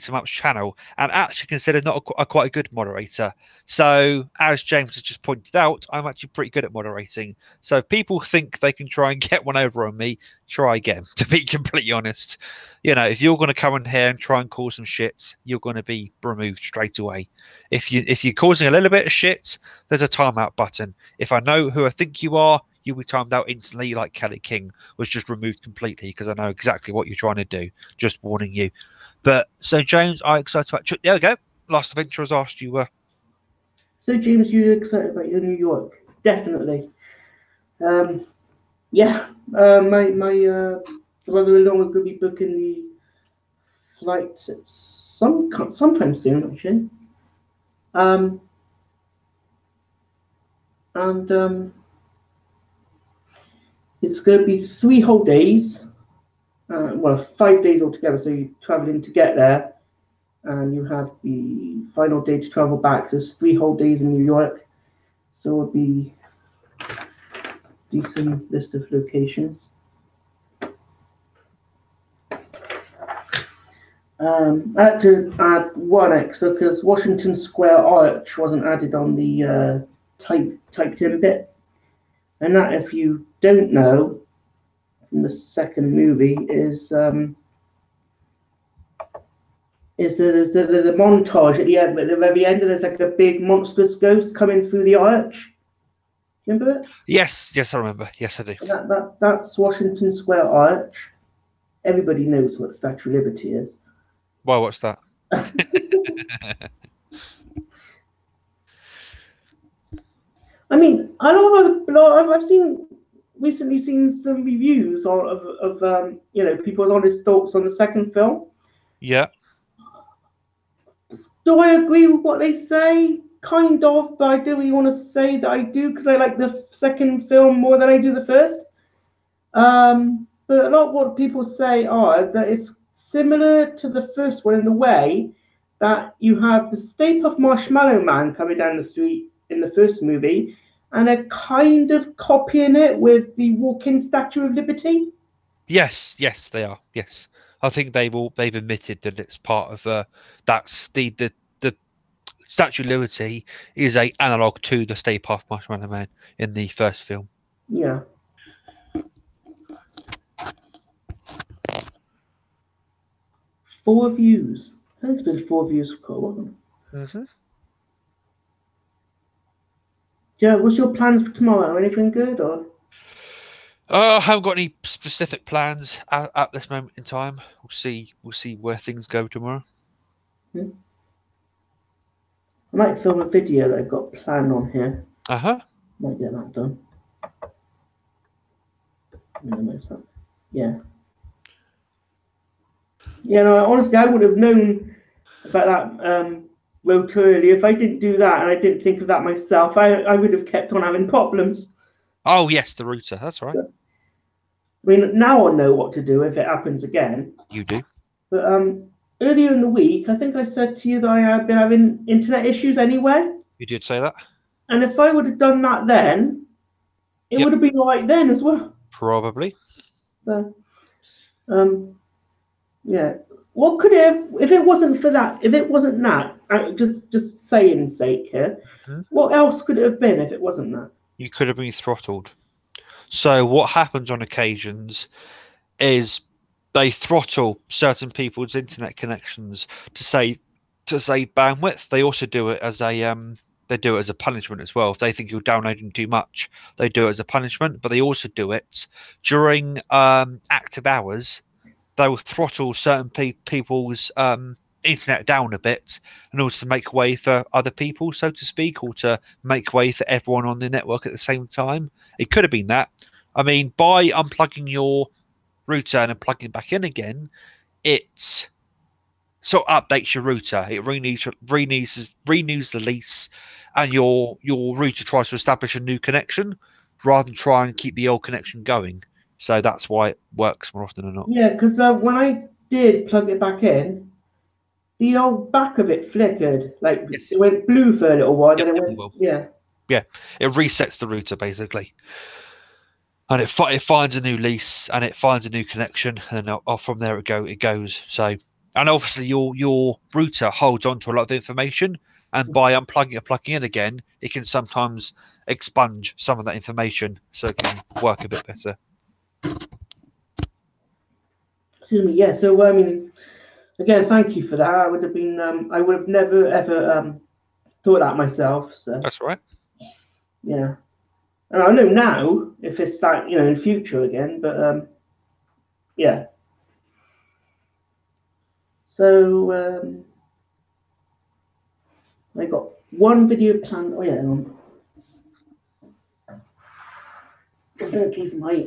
'em Ups channel, and actually considered not quite a good moderator. So, as James has just pointed out, I'm actually pretty good at moderating. So, if people think they can try and get one over on me, try again. To be completely honest, if you're going to come in here and try and cause some shit, you're going to be removed straight away. If you're causing a little bit of shit, there's a timeout button. If I know who I think you are, you'll be timed out instantly, like Kelly King was just removed completely because I know exactly what you're trying to do. Just warning you. But so, James, I'm excited about. There we go. Last Adventure has asked you. So, James, you're excited about your New York? Definitely. Yeah. My brother-in-law was going to be booking the flights sometime soon, actually. And it's going to be 3 whole days. Well, 5 days altogether. So you're traveling to get there, and you have the final day to travel back. There's 3 whole days in New York, so it'll be a decent list of locations. I had to add one extra because Washington Square Arch wasn't added on the typed in bit, and that, if you don't know, from the second movie is there's a montage at the end, but at the very end, and there's like a big monstrous ghost coming through the arch. Remember it? Yes, I remember. Yes, I do. That's Washington Square Arch. Everybody knows what Statue of Liberty is. Why? What's that? I mean, I've recently seen some reviews of people's honest thoughts on the second film. Yeah. Do I agree with what they say? Kind of, but I do really want to say that I do, because I like the second film more than I do the first. But a lot of what people say are that it's similar to the first one in the way that you have the Stay Puft Marshmallow Man coming down the street in the first movie, and they're kind of copying it with the walking Statue of Liberty. Yes, they are. Yes, I think they've admitted that it's part of that's the Statue of Liberty is a analog to the Stay Puft Marshmallow Man in the first film. Yeah. Four views. I think it's been 4 views for quite a while. Mm-hmm. Yeah, what's your plans for tomorrow? Anything good or? I haven't got any specific plans at this moment in time. We'll see where things go tomorrow. I might film a video that I've got planned on here. Might get that done. Yeah. Yeah, no, honestly, I would have known about that rotor earlier. If I didn't do that and I didn't think of that myself, I would have kept on having problems. Oh, yes, the router. That's right. I mean, now I know what to do if it happens again. You do. But earlier in the week, I think I said to you that I had been having internet issues anyway. You did say that. And if I would have done that then, it would have been all right then as well. Probably. So, yeah. What could it have, if it wasn't for that, if it wasn't that, just saying sake here, what else could it have been if it wasn't that? You could have been throttled. So what happens on occasions is they throttle certain people's internet connections to save bandwidth. They also do it as a punishment as well. If they think you're downloading too much, they do it as a punishment. But they also do it during active hours. They will throttle certain people's internet down a bit in order to make way for other people, so to speak, or to make way for everyone on the network at the same time. It could have been that. I mean, by unplugging your router and plugging back in again, it sort of updates your router. It renews the lease, and your router tries to establish a new connection rather than try and keep the old connection going. So that's why it works more often than not. Yeah, because when I did plug it back in, the old back of it flickered. Like Yes. it went blue for a little while, Yep, and it went, yeah. Yeah, it resets the router basically. And it finds a new lease and it finds a new connection, and off from there it goes. So, and obviously your router holds on to a lot of the information, and by unplugging and plugging in again, it can sometimes expunge some of that information so it can work a bit better. Excuse me. Yeah. So I mean, again, thank you for that. I would have been, I would have never ever thought that myself. So That's right. yeah. And I know now if it's that, in future again, but yeah. So I got one video planned. Oh yeah, just in case my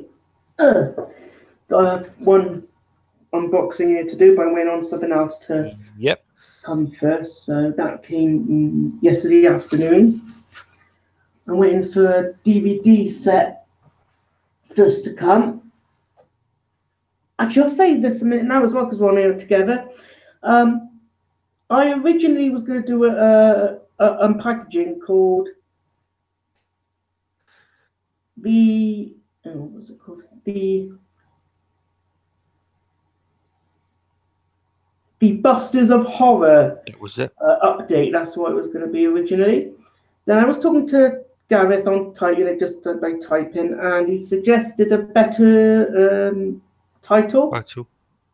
got one unboxing here to do, but I'm waiting on something else to come first. So that came yesterday afternoon. I'm waiting for a DVD set first to come. Actually, I'll say this a minute now as well because we're on here together. I originally was going to do a unpackaging called what's it called? The Busters of Horror update. That's what it was going to be originally. Then I was talking to Gareth on Titan, just by typing, and he suggested a better title.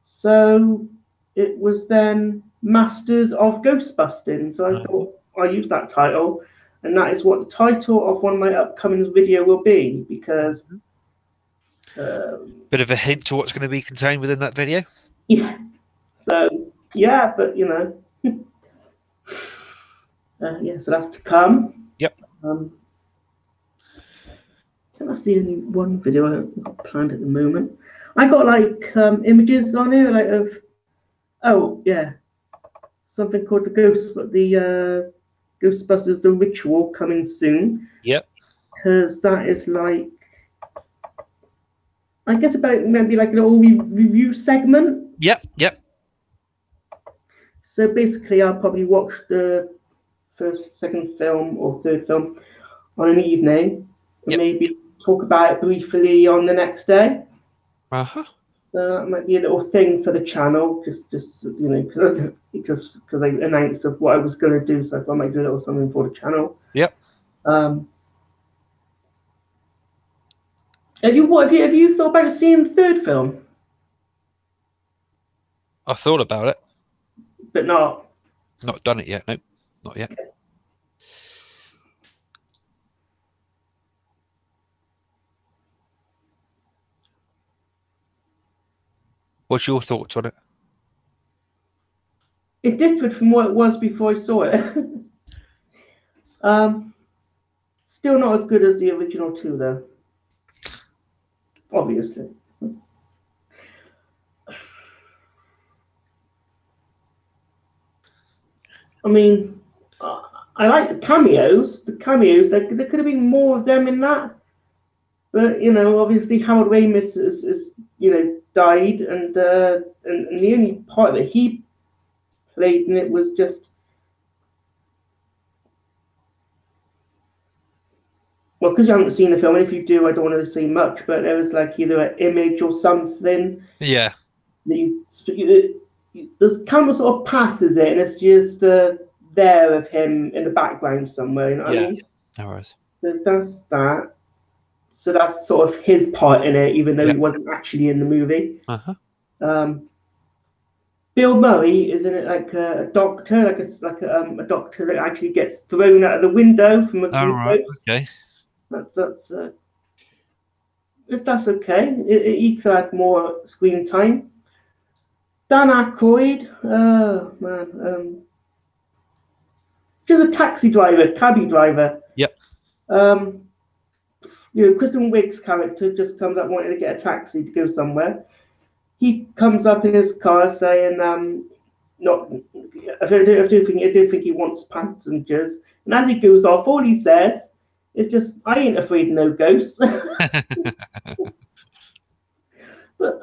So it was then Masters of Ghostbusting. So I thought I'll use that title, and that is what the title of one of my upcoming video will be, because bit of a hint to what's going to be contained within that video. Yeah. So yeah, but yeah, so that's to come. Yep. That's the only one video I've got planned at the moment. I got like images on here, like of something called the Ghostbusters The Ritual coming soon. Yep. Because that is like, I guess about maybe like a little review segment. Yep. So basically, I'll probably watch the first, second film or third film on an evening, and maybe talk about it briefly on the next day. So that might be a little thing for the channel, just because I announced of what I was going to do, so I thought I might do a little something for the channel. Yep. Have you thought about seeing the third film? I thought about it, but not done it yet. Nope, not yet. Okay. What's your thoughts on it? It differed from what it was before I saw it. Still not as good as the original two, though. Obviously. I mean, I like the cameos. There could have been more of them in that. But obviously Harold Ramis is died, and the only part that he played in it was just, well, because you haven't seen the film, and if you do, I don't want to say much, but there was like either an image or something. Yeah. The camera sort of passes it, and it's just there of him in the background somewhere. You know what I mean? No worries. So that's that. So that's sort of his part in it, even though he wasn't actually in the movie. Bill Murray is in it like a doctor, like a doctor that actually gets thrown out of the window from a group. Right. Okay. That's okay. He could have more screen time. Dan Aykroyd. Oh man, just a taxi driver, cabbie driver. Yep. Kristen Wiig's character just comes up wanting to get a taxi to go somewhere. He comes up in his car saying, "Not, I do think he wants passengers." And as he goes off, all he says is just, "I ain't afraid of no ghosts." But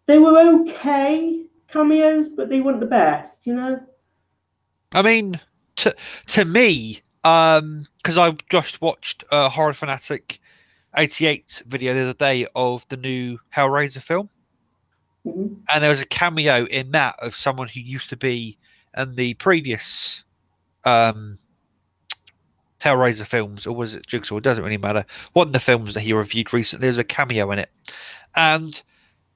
they were okay cameos, but they weren't the best, I mean, to me, because I just watched Horror Fanatic 88 video the other day of the new Hellraiser film, and there was a cameo in that of someone who used to be in the previous Hellraiser films, or was it Jigsaw? It doesn't really matter. One of the films that he reviewed recently, there's a cameo in it, and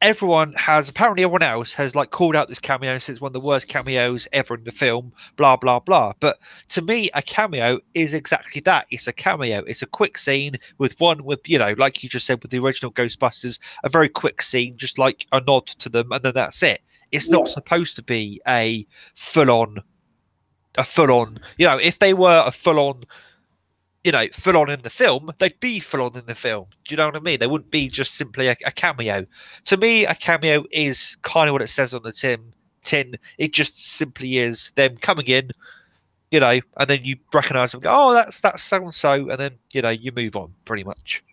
apparently everyone else has like called out this cameo and said it's one of the worst cameos ever in the film, blah blah blah. But to me, a cameo is exactly that. It's a cameo. It's a quick scene with like you just said with the original Ghostbusters, a very quick scene, just like a nod to them, and then that's it. It's not supposed to be a full on. If they were a full on in the film, they'd be full on in the film. Do you know what I mean? They wouldn't be just simply a cameo. To me, a cameo is kind of what it says on the tin. It just simply is them coming in, and then you recognise them. Go, oh, that's so and so, and then you move on pretty much.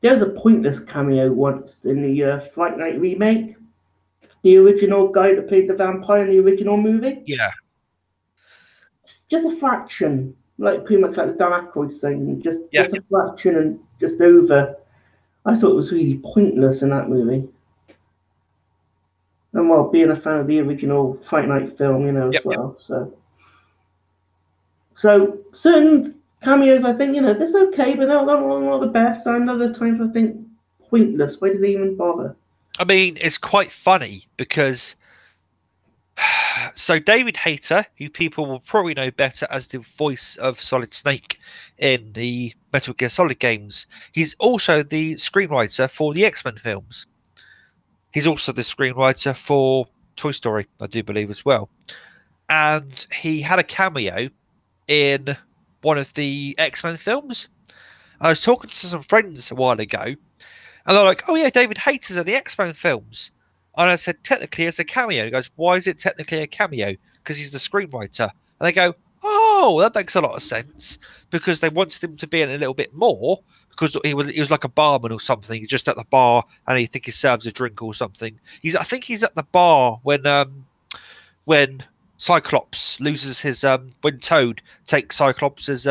There's a pointless cameo once in the Fright Night remake. The original guy that played the vampire in the original movie. Yeah. Just a fraction. Like pretty much like the Dan Aykroyd thing, just a fraction and just over. I thought it was really pointless in that movie. And being a fan of the original Fright Night film, as well. So certain cameos, I think, this okay, but they're not the best. And other times, I think pointless. Why did they even bother? I mean, it's quite funny because. So David Hayter, who people will probably know better as the voice of Solid Snake in the Metal Gear Solid games, he's also the screenwriter for the X-Men films. He's also the screenwriter for Toy Story, I do believe, as well. And he had a cameo in one of the X-Men films. I was talking to some friends a while ago, and they're like, "Oh yeah, David Hayter's in the X-Men films." And I said, technically, it's a cameo. He goes, why is it technically a cameo? Because he's the screenwriter. And they go, oh, that makes a lot of sense. Because they wanted him to be in a little bit more. Because he was like a barman or something. He's just at the bar and he think he serves a drink or something. I think he's at the bar when Cyclops loses his when Toad takes Cyclops'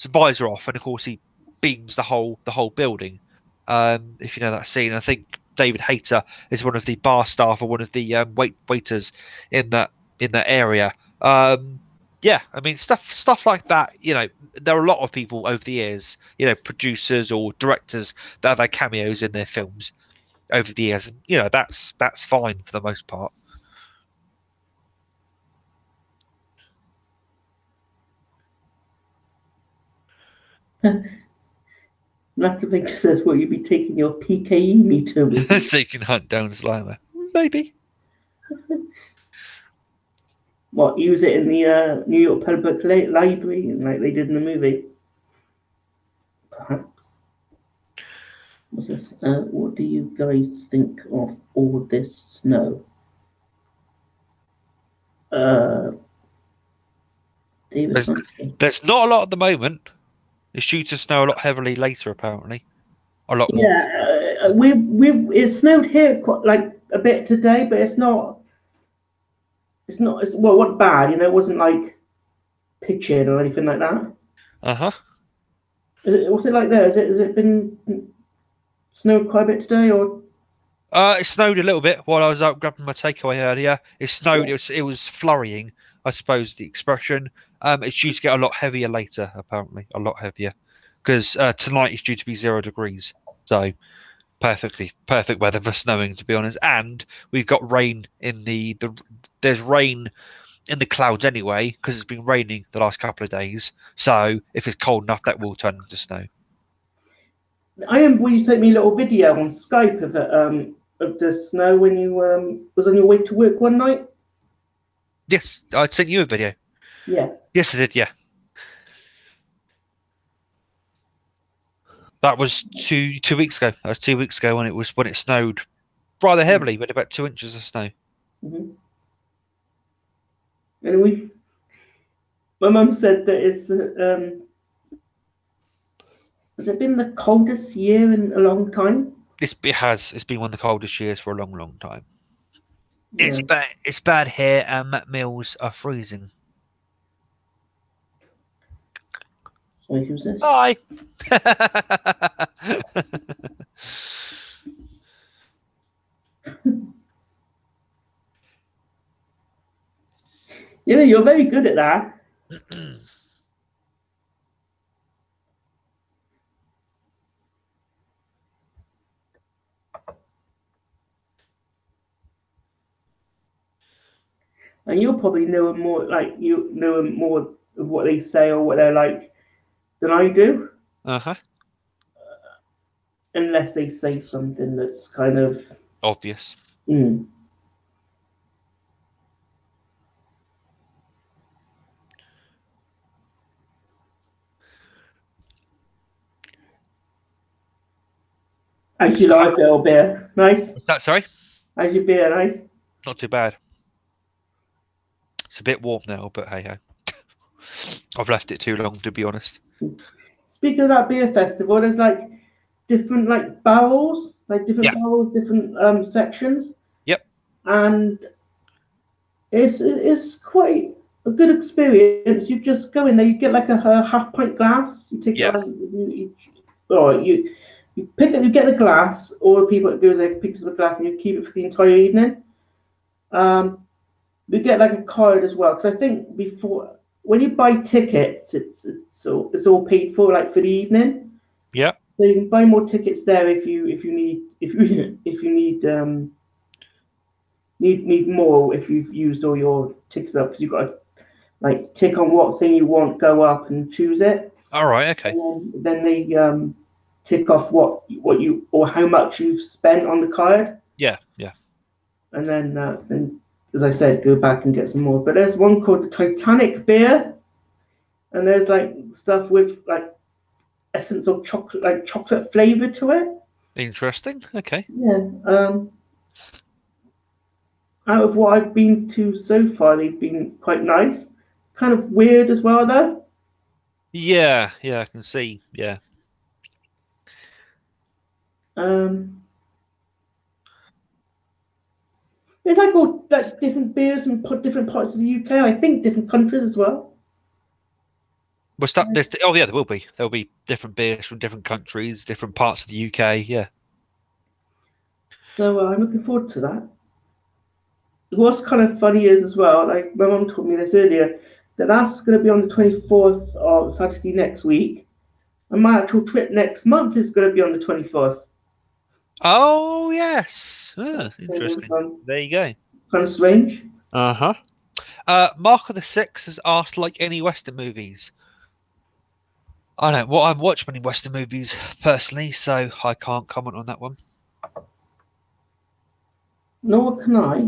visor off, and of course he beams the whole building. If you know that scene, I think David Hayter is one of the bar staff or one of the waiters in that area. I mean stuff like that. There are a lot of people over the years, producers or directors that have had cameos in their films over the years, and that's fine for the most part. Master Picture says, will you be taking your PKE meter with you? So you can hunt down Slimer. Maybe. What, use it in the New York Public Library like they did in the movie? Perhaps. What's this? What do you guys think of all this snow? There's not a lot at the moment. It's due to snow a lot heavily later, apparently. A lot more. Yeah, it snowed here quite like a bit today, but it's not. It wasn't bad, it wasn't like pitching or anything like that. What's it like there? Has it been snowed quite a bit today, or? It snowed a little bit while I was out grabbing my takeaway earlier. It snowed. Yeah. It was flurrying, I suppose the expression. It's due to get a lot heavier later, apparently, a lot heavier, because tonight is due to be 0 degrees. So perfect weather for snowing, to be honest. And we've got rain in there's rain in the clouds anyway, because it's been raining the last couple of days. So if it's cold enough, that will turn into snow. I remember when you sent me a little video on Skype of the snow when you was on your way to work one night. Yes, I sent you a video. Yeah. Yes, I did. Yeah, that was two weeks ago. That was 2 weeks ago when it snowed rather heavily, but about 2 inches of snow. Mm-hmm. And my mum said that it's has it been the coldest year in a long time? It has. It's been one of the coldest years for a long, long time. Yeah. It's bad here, and Matt Mills are freezing. Sorry, who's this? Hi. Yeah, you're very good at that. And you'll probably know more, like you know more of what they say or what they're like than I do. Uh-huh. Unless they say something that's kind of Obvious. How's your life, little beer? Nice. What's that? Sorry? How's your beer? Nice. Not too bad. It's a bit warm now, but hey ho. I've left it too long, to be honest. Speaking of that beer festival, there's like different like barrels, different sections. Yep. And it's quite a good experience. You just go in there, you get like a half pint glass. You take it on, you pick it, you get the glass, or people that goes there picks up the glass and you keep it for the entire evening. You get like a card as well, because I think before when you buy tickets, it's all paid for, like for the evening. Yeah. So you can buy more tickets there if you need more, if you've used all your tickets up, because you've got to like tick on what thing you want, go up and choose it. All right. Okay. And then they tick off what you or how much you've spent on the card. Yeah. Yeah. And then as I said, go back and get some more. But there's one called the Titanic beer, and there's like stuff with like essence of chocolate, like chocolate flavor to it. Interesting. Okay. Yeah. Out of what I've been to so far, they've been quite nice. Kind of weird as well, though. Yeah. Yeah. I can see. Yeah. It's like all like different beers from different parts of the UK. I think different countries as well. What's that? Oh yeah, there will be. There'll be different beers from different countries, different parts of the UK. Yeah. So I'm looking forward to that. What's kind of funny is as well, like my mum told me this earlier, that that's going to be on the 24th of Saturday next week, and my actual trip next month is going to be on the 24th. Oh yes. Interesting. There you go. Kind of strange. Uh-huh. Mark of the Six has asked, like any Western movies. I don't watch many Western movies personally, so I can't comment on that one. Nor can I.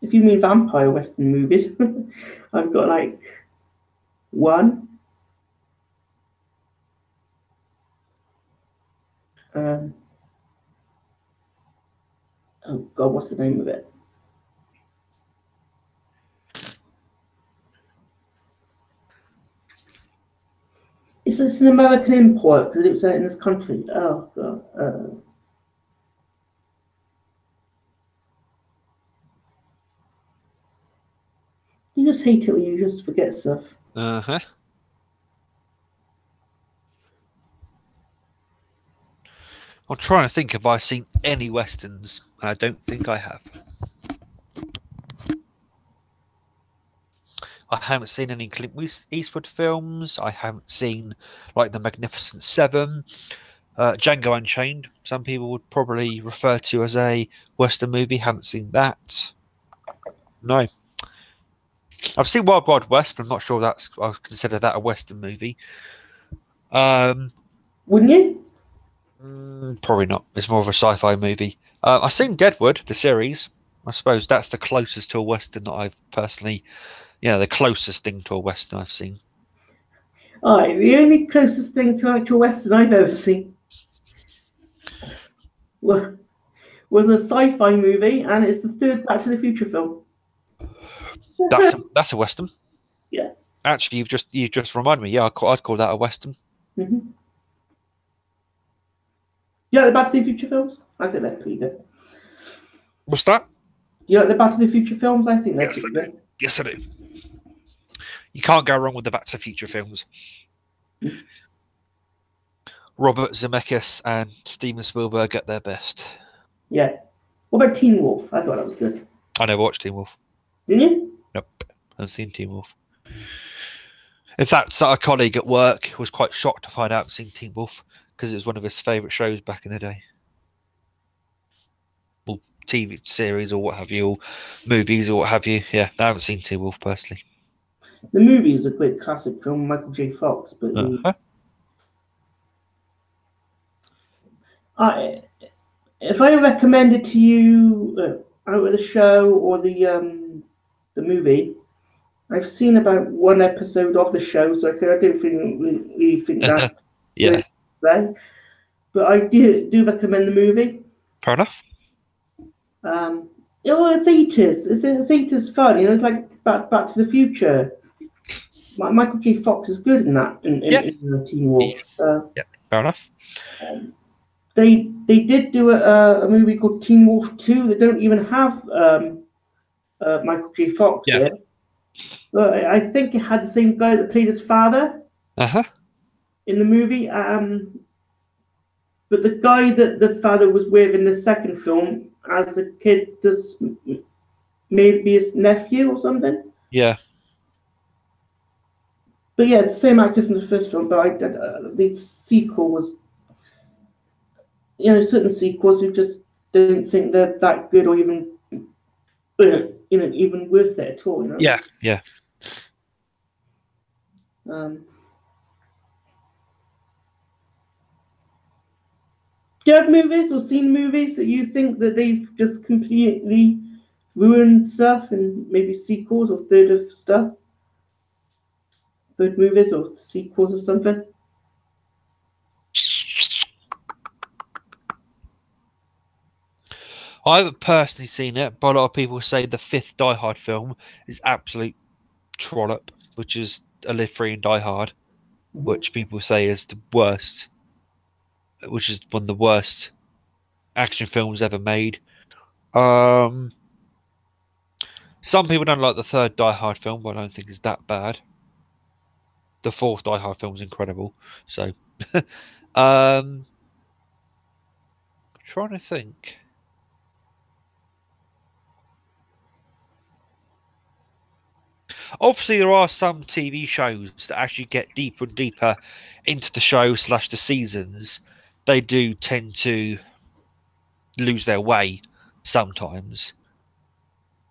If you mean vampire Western movies, I've got like one. Oh God, what's the name of it? It's an American import because it was in this country. Oh God. You just hate it when you just forget stuff. Uh-huh. I'm trying to think if I've seen any Westerns. I don't think I have. I haven't seen any Clint Eastwood films. I haven't seen like The Magnificent Seven, Django Unchained. Some people would probably refer to as a Western movie. Haven't seen that. No. I've seen Wild Wild West, but I'm not sure I consider that a Western movie. Wouldn't you? Probably not. It's more of a sci-fi movie. I've seen Deadwood, the series. I suppose that's the closest to a western that I've personally, the closest thing to a western I've seen. The only closest thing to actual western I've ever seen was a sci-fi movie, and it's the third Back to the Future film. That's a western. Yeah. Actually, you've just reminded me. Yeah, I'd call that a western. Mm-hmm. Yeah, the Back to the Future films. I think they're pretty good. What's that? Do you like the Back to the Future films? I think they're pretty good. Yes, I do. You can't go wrong with the Back to the Future films. Mm-hmm. Robert Zemeckis and Steven Spielberg at their best. Yeah. What about Teen Wolf? I thought that was good. I never watched Teen Wolf. Didn't you? Nope. I haven't seen Teen Wolf. In fact, a colleague at work was quite shocked to find out I'd seen Teen Wolf because it was one of his favourite shows back in the day. Or TV series or what have you, or movies or what have you. Yeah, I haven't seen Teen Wolf personally. The movie is a great classic film, Michael J. Fox, but if I recommend it to you out of the show or the movie, I've seen about one episode of the show, so I don't really think that's yeah. Right? But I do recommend the movie. Fair enough. It's 80s. It's 80s fun. It's like Back to the Future. Michael J. Fox is good in that in Teen Wolf. So yeah, fair enough. They did do a movie called Teen Wolf 2 that don't even have Michael J. Fox in. But I think it had the same guy that played his father in the movie. But the guy that the father was with in the second film as a kid, this maybe his nephew or something. Yeah. But yeah, it's the same actor from the first film, but the sequel was, certain sequels you just don't think they're that good or even, even worth it at all. Yeah. Do you have movies or seen movies that you think that they've just completely ruined stuff and maybe sequels or third movies or sequels or something? I haven't personally seen it, but a lot of people say the fifth Die Hard film is absolute trollop, which is A Live Free and Die Hard, which people say is the worst, which is one of the worst action films ever made. Some people don't like the third Die Hard film, but I don't think it's that bad. The fourth Die Hard film is incredible. So, trying to think. Obviously, there are some TV shows that actually get deeper and deeper into the show / the seasons. They do tend to lose their way sometimes.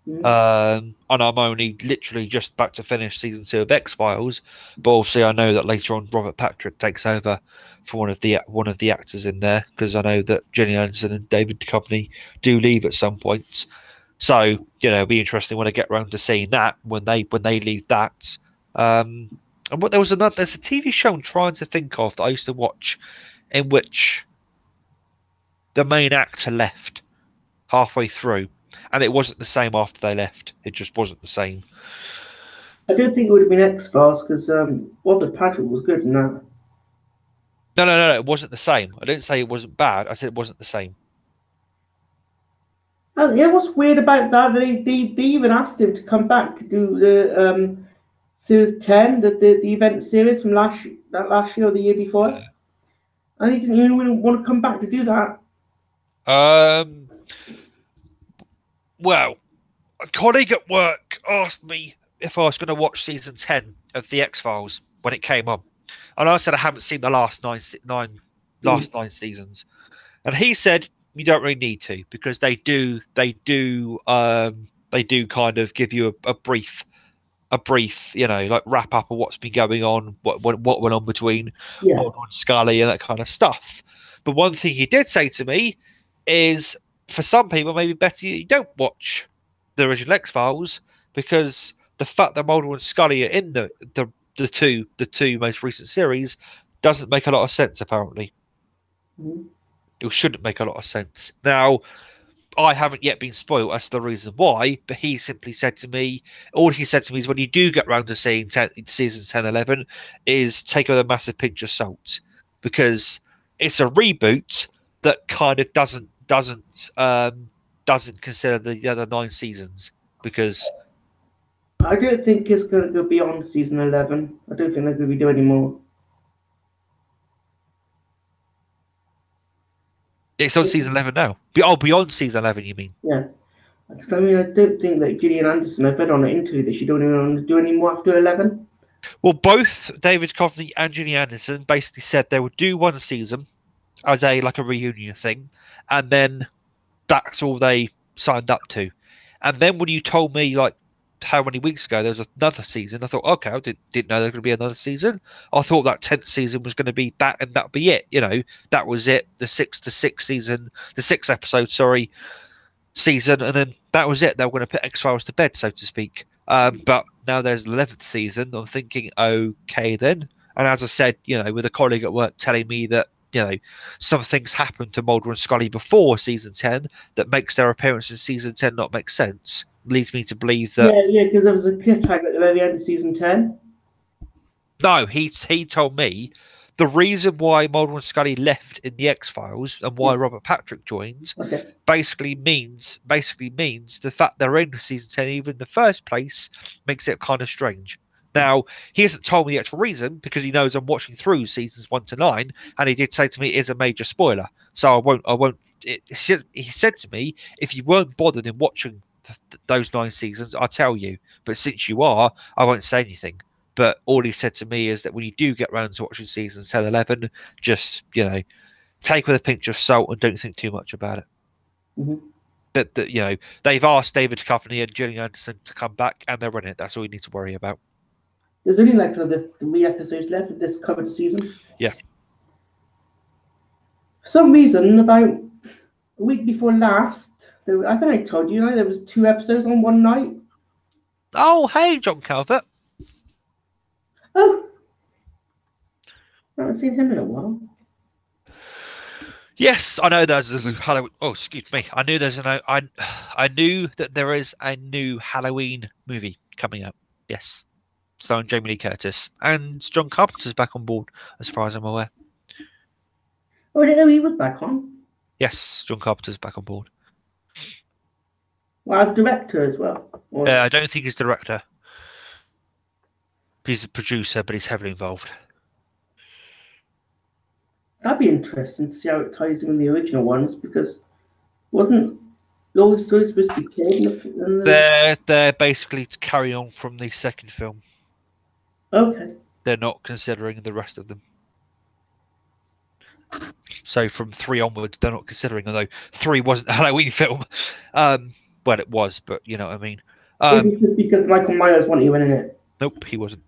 And I'm only literally just about to finish season 2 of X-Files, but obviously I know that later on Robert Patrick takes over for one of the actors in there, because I know that Jenny Aniston and David Duchovny do leave at some points. So it'll be interesting when I get around to seeing that when they leave that. And there's a TV show I'm trying to think of that I used to watch, in which the main actor left halfway through, and it wasn't the same after they left. It just wasn't the same. I don't think it would have been X-Files because Robert Patrick was good in that. No, it wasn't the same. I didn't say it wasn't bad. I said it wasn't the same. Yeah, what's weird about that? They even asked him to come back to do the series 10, the event series from last year or the year before, and he didn't even really want to come back to do that. Well, a colleague at work asked me if I was going to watch season 10 of the X-Files when it came on, and I said I haven't seen the last nine seasons, and he said you don't really need to, because they do kind of give you a brief, like wrap up of what's been going on, what went on between Mulder and Scully and that kind of stuff. But one thing he did say to me is, for some people, maybe better you don't watch the original X-Files, because the fact that Mulder and Scully are in the two most recent series doesn't make a lot of sense. Apparently, it shouldn't make a lot of sense. Now, I haven't yet been spoiled as to the reason why, but he simply said to me, all he said to me is, when you do get round to seeing seasons 10, 11, is take it with a massive pinch of salt, because it's a reboot that kind of doesn't consider the other 9 seasons, because I don't think it's going to go beyond season 11. I don't think they're going to do any more. It's on season 11 now. Beyond season 11, you mean? Yeah. Because, I mean, I don't think that Gillian Anderson, I've read on an interview that she don't even want to do any more after 11. Well, both David Duchovny and Gillian Anderson basically said they would do one season as a reunion thing, and then that's all they signed up to. And then when you told me, like, how many weeks ago there was another season, I thought, okay, I didn't know there was going to be another season. I thought that 10th season was going to be that, and that'd be it. You know, that was it. The 6 episode, season, and then that was it. They were going to put X-Files to bed, so to speak. But now there's the 11th season. I'm thinking, okay, then. And as I said, with a colleague at work telling me that, some things happened to Mulder and Scully before season 10 that makes their appearance in season 10 not make sense, leads me to believe that. Yeah, because there was a cliffhanger at the very end of season 10. No, he told me the reason why Mulder and Scully left in the X-Files and why Robert Patrick joined basically means the fact they're in season 10 even in the first place makes it kind of strange. Now, he hasn't told me the actual reason, because he knows I'm watching through seasons 1 to 9, and he did say to me it is a major spoiler. So I won't. He said to me, if you weren't bothered in watching those 9 seasons, I'll tell you. But since you are, I won't say anything. But all he said to me is that when you do get around to watching seasons 10, 11, just, take with a pinch of salt and don't think too much about it. Mm-hmm. That they've asked David Duchovny and Gillian Anderson to come back, and they're in it. That's all you need to worry about. There's only like another 3 episodes left of this covered season. Yeah. For some reason, about a week before last, I think I told you, there was 2 episodes on one night. Oh, hey, John Calvert. Oh, I haven't seen him in a while. Yes, I know there's a Halloween. Oh, excuse me. I knew I knew that there is a new Halloween movie coming up. Yes, starring Jamie Lee Curtis, and John Carpenter's back on board, as far as I'm aware. Oh, I didn't know he was back on. Yes, John Carpenter's back on board. Well, as director as well. I don't think he's director. He's a producer, but he's heavily involved. That'd be interesting to see how it ties in with the original ones, because wasn't Laurie Strode supposed to be killed? They're basically to carry on from the second film. Okay. They're not considering the rest of them. So from 3 onwards, they're not considering, although 3 wasn't a Halloween film. Well, it was, but you know what I mean. Because Michael Myers wanted you in it. Nope, he wasn't.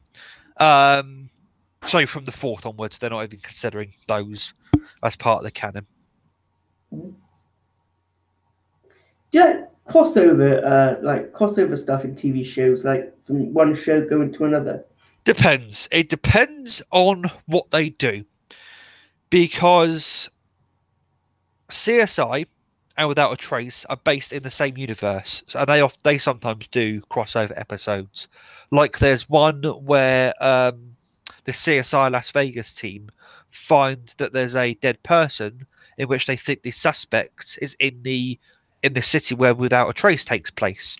So from the 4th onwards, they're not even considering those as part of the canon. Yeah, crossover stuff in TV shows, like from one show going to another. Depends. It depends on what they do, because CSI and Without a Trace are based in the same universe, and they sometimes do crossover episodes. Like there's one where the CSI Las Vegas team find that there's a dead person, in which they think the suspect is in the city where Without a Trace takes place.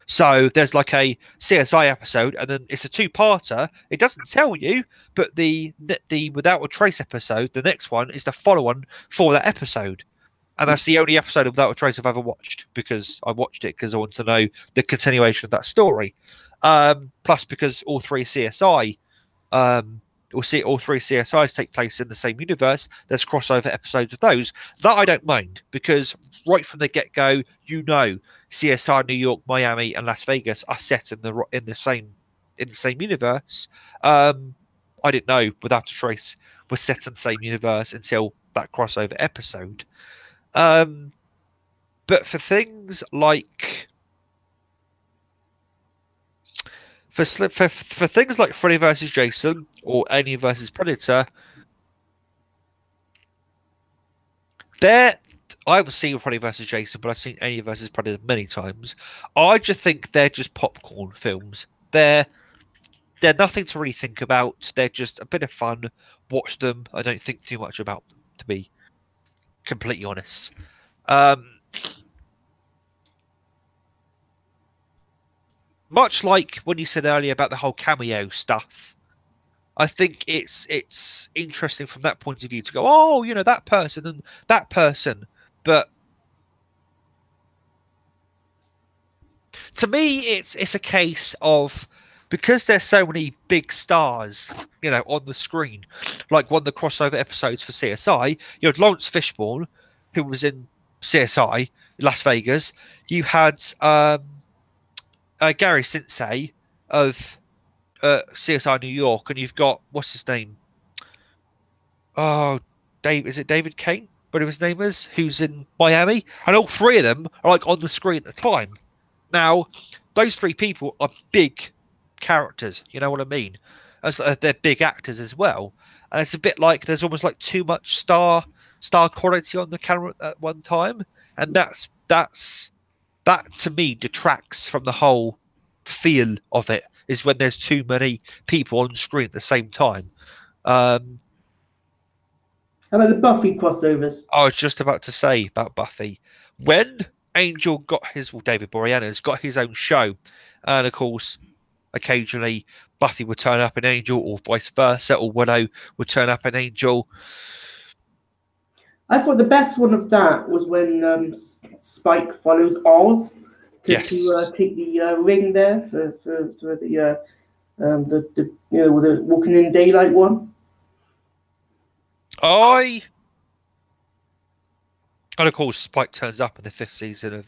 So there's like a CSI episode, and then it's a 2-parter. It doesn't tell you, but the Without a Trace episode, the next one, is the follow-on for that episode. And that's the only episode of Without a Trace I've ever watched, because I watched it because I want to know the continuation of that story. Plus, because all 3 CSIs take place in the same universe, there's crossover episodes of those. That I don't mind, because right from the get-go, CSI New York, Miami, and Las Vegas are set in the same universe. I didn't know Without a Trace was set in the same universe until crossover episode. But for things like for things like Freddy versus Jason or Alien versus Predator, I haven't seen Freddy versus Jason, but I've seen Alien versus Predator many times. I just think they're just popcorn films. They're nothing to really think about. They're just a bit of fun. Watch them. I don't think too much about them, to be completely honest. Much like when you said earlier about the whole cameo stuff, I think it's interesting from that point of view to go, oh, you know, that person and that person. But to me, it's a case of, because there's so many big stars, you know, on the screen, like one of the crossover episodes for CSI, you had Lawrence Fishburne, who was in CSI Las Vegas. You had Gary Sensei of CSI New York, and you've got, what's his name? Oh, Dave, is it David Kane? Whatever his name is, who's in Miami, and all three of them are like on the screen at the time. Now, those three people are big characters, you know what I mean? As they're big actors as well, and it's a bit like there's almost like too much star quality on the camera at one time, and that to me detracts from the whole feel of it. Is when there's too many people on screen at the same time. How about the Buffy crossovers? I was just about to say about Buffy. When Angel got David Boreanaz got his own show, and of course, occasionally Buffy would turn up in Angel, or vice versa, or Willow would turn up in Angel. I thought the best one of that was when Spike follows Oz to take the ring there for the you know, the Walking in Daylight one. And of course, Spike turns up in the 5th season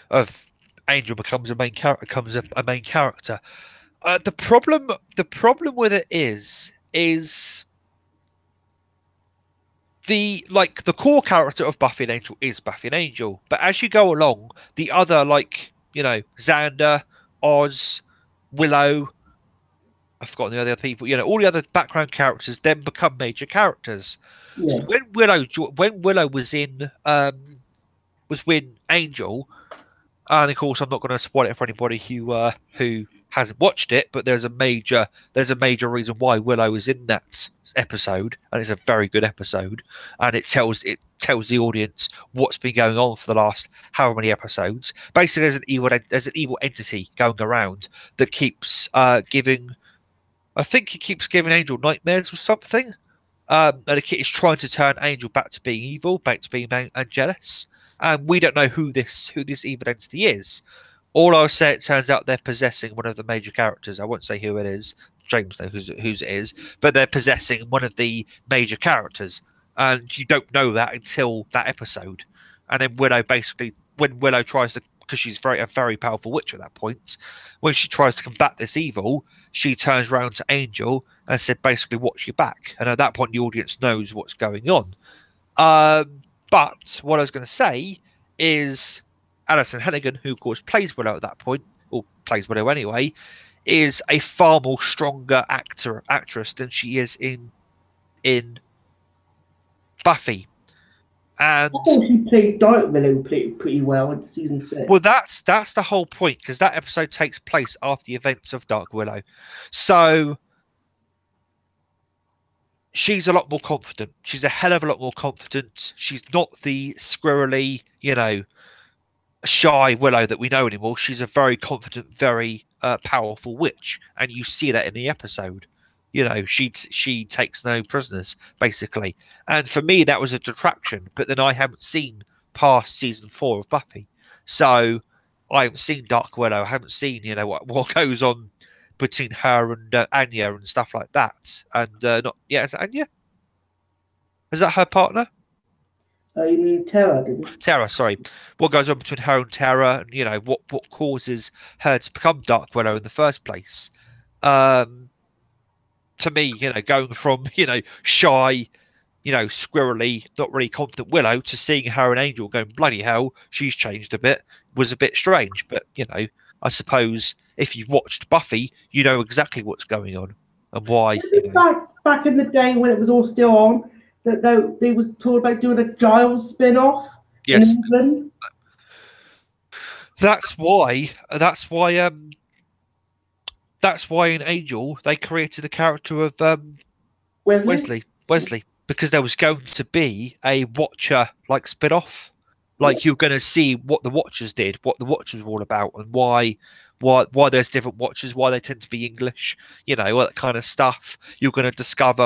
of Angel becomes a main character. The problem with it is the core character of Buffy and Angel is Buffy and Angel, but as you go along, the other, like, you know, Xander, Oz, Willow, I've forgotten the other people, you know, all the other background characters then become major characters. Yeah. So when Willow was in with Angel, and of course I'm not going to spoil it for anybody who hasn't watched it, but there's a major reason why Willow is in that episode, and it's a very good episode, and it tells the audience what's been going on for the last however many episodes. Basically, there's an evil entity going around that keeps giving Angel nightmares or something, and it's trying to turn Angel back to being evil, back to being jealous. And we don't know who this evil entity is. All I'll say, it turns out they're possessing one of the major characters. I won't say who it is. James knows whose it is, but they're possessing one of the major characters, and you don't know that until that episode. And then Willow, basically, when Willow tries to, because she's a very powerful witch at that point, when she tries to combat this evil, she turns around to Angel and said, basically, watch your back. And at that point, the audience knows what's going on. But what I was going to say is Alison Hannigan, who of course plays Willow at that point, or plays Willow anyway, is a far more stronger actress than she is in Buffy. And I thought she played Dark Willow pretty well in season 6. Well, that's the whole point, because that episode takes place after the events of Dark Willow, so she's a lot more confident. She's a hell of a lot more confident. She's not the squirrely, you know, shy Willow that we know anymore. She's a very confident, very powerful witch, and you see that in the episode. You know, she takes no prisoners, basically. And for me, that was a detraction. But then I haven't seen past season 4 of Buffy, so I haven't seen Dark Willow. I haven't seen, you know, what goes on between her and Anya and stuff like that. And is it Anya? Is that her partner? You mean Tara, didn't you? Tara, sorry. What goes on between her and Tara, and, you know, what causes her to become Dark Willow in the first place? To me, you know, going from, you know, shy, squirrely, not really confident Willow to seeing her and Angel going, bloody hell, she's changed a bit, was a bit strange. But, I suppose if you've watched Buffy, you know exactly what's going on and why. Back in the day when it was all still on, that they was talking about doing a Giles spin-off in England. That's why in Angel they created the character of Wesley, because there was going to be a Watcher like spin-off. Like you're going to see what the Watchers did, what the Watchers were all about, and why there's different Watchers, why they tend to be English, all that kind of stuff. You're going to discover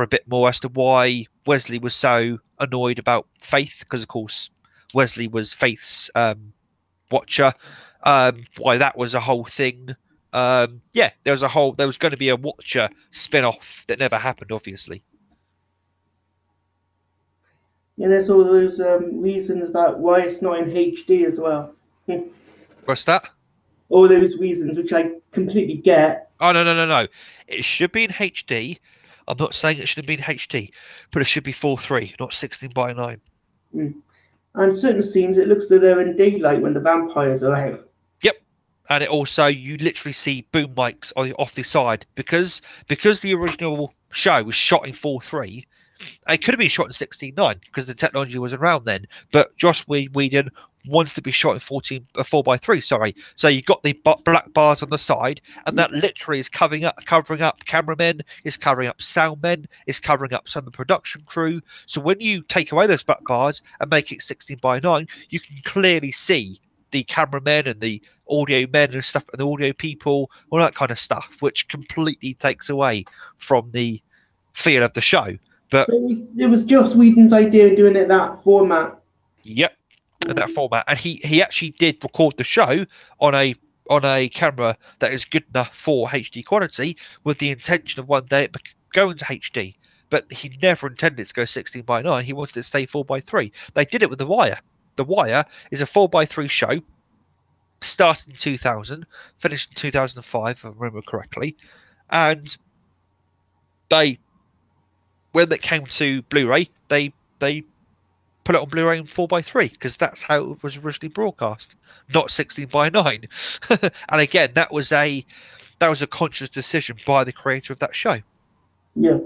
a bit more as to why Wesley was so annoyed about Faith, because of course Wesley was Faith's Watcher. Why that was a whole thing. There was going to be a Watcher spin-off that never happened, obviously. Yeah, there's all those reasons about why it's not in HD as well. What's that? All those reasons, which I completely get. Oh, no. It should be in HD. I'm not saying it should have been HD, but it should be 4:3, not 16:9. And certain scenes, it looks like they're in daylight when the vampires are out. Yep. And it also, you literally see boom mics off the side because the original show was shot in 4:3. It could have been shot in 16:9 because the technology was around then. But Joss Whedon wants to be shot in 4:3. Sorry, so you've got the black bars on the side, and that literally is covering up cameramen, is covering up soundmen, is covering up some of the production crew. So when you take away those black bars and make it 16:9, you can clearly see the cameramen and the audio men and stuff, and the audio people, all that kind of stuff, which completely takes away from the feel of the show. But so it was Joss Whedon's idea of doing it that format. Yep, in that format, and he actually did record the show on a camera that is good enough for HD quality, with the intention of one day it going to HD. But he never intended it to go 16:9. He wanted it to stay 4:3. They did it with The Wire. The Wire is a 4:3 show, started in 2000, finished in 2005, if I remember correctly, and when it came to Blu-ray, they put it on Blu-ray in 4:3 because that's how it was originally broadcast, not 16:9. And again, that was a conscious decision by the creator of that show. Yeah.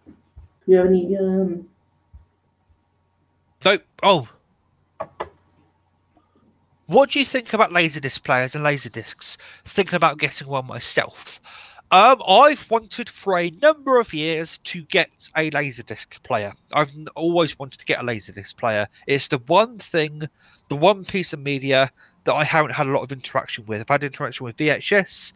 Do you have any? Nope. Oh. What do you think about Laserdisc players and Laserdiscs? Thinking about getting one myself. I've wanted for a number of years to get a Laserdisc player. I've always wanted to get a Laserdisc player. It's the one piece of media that I haven't had a lot of interaction with. I've had interaction with VHS,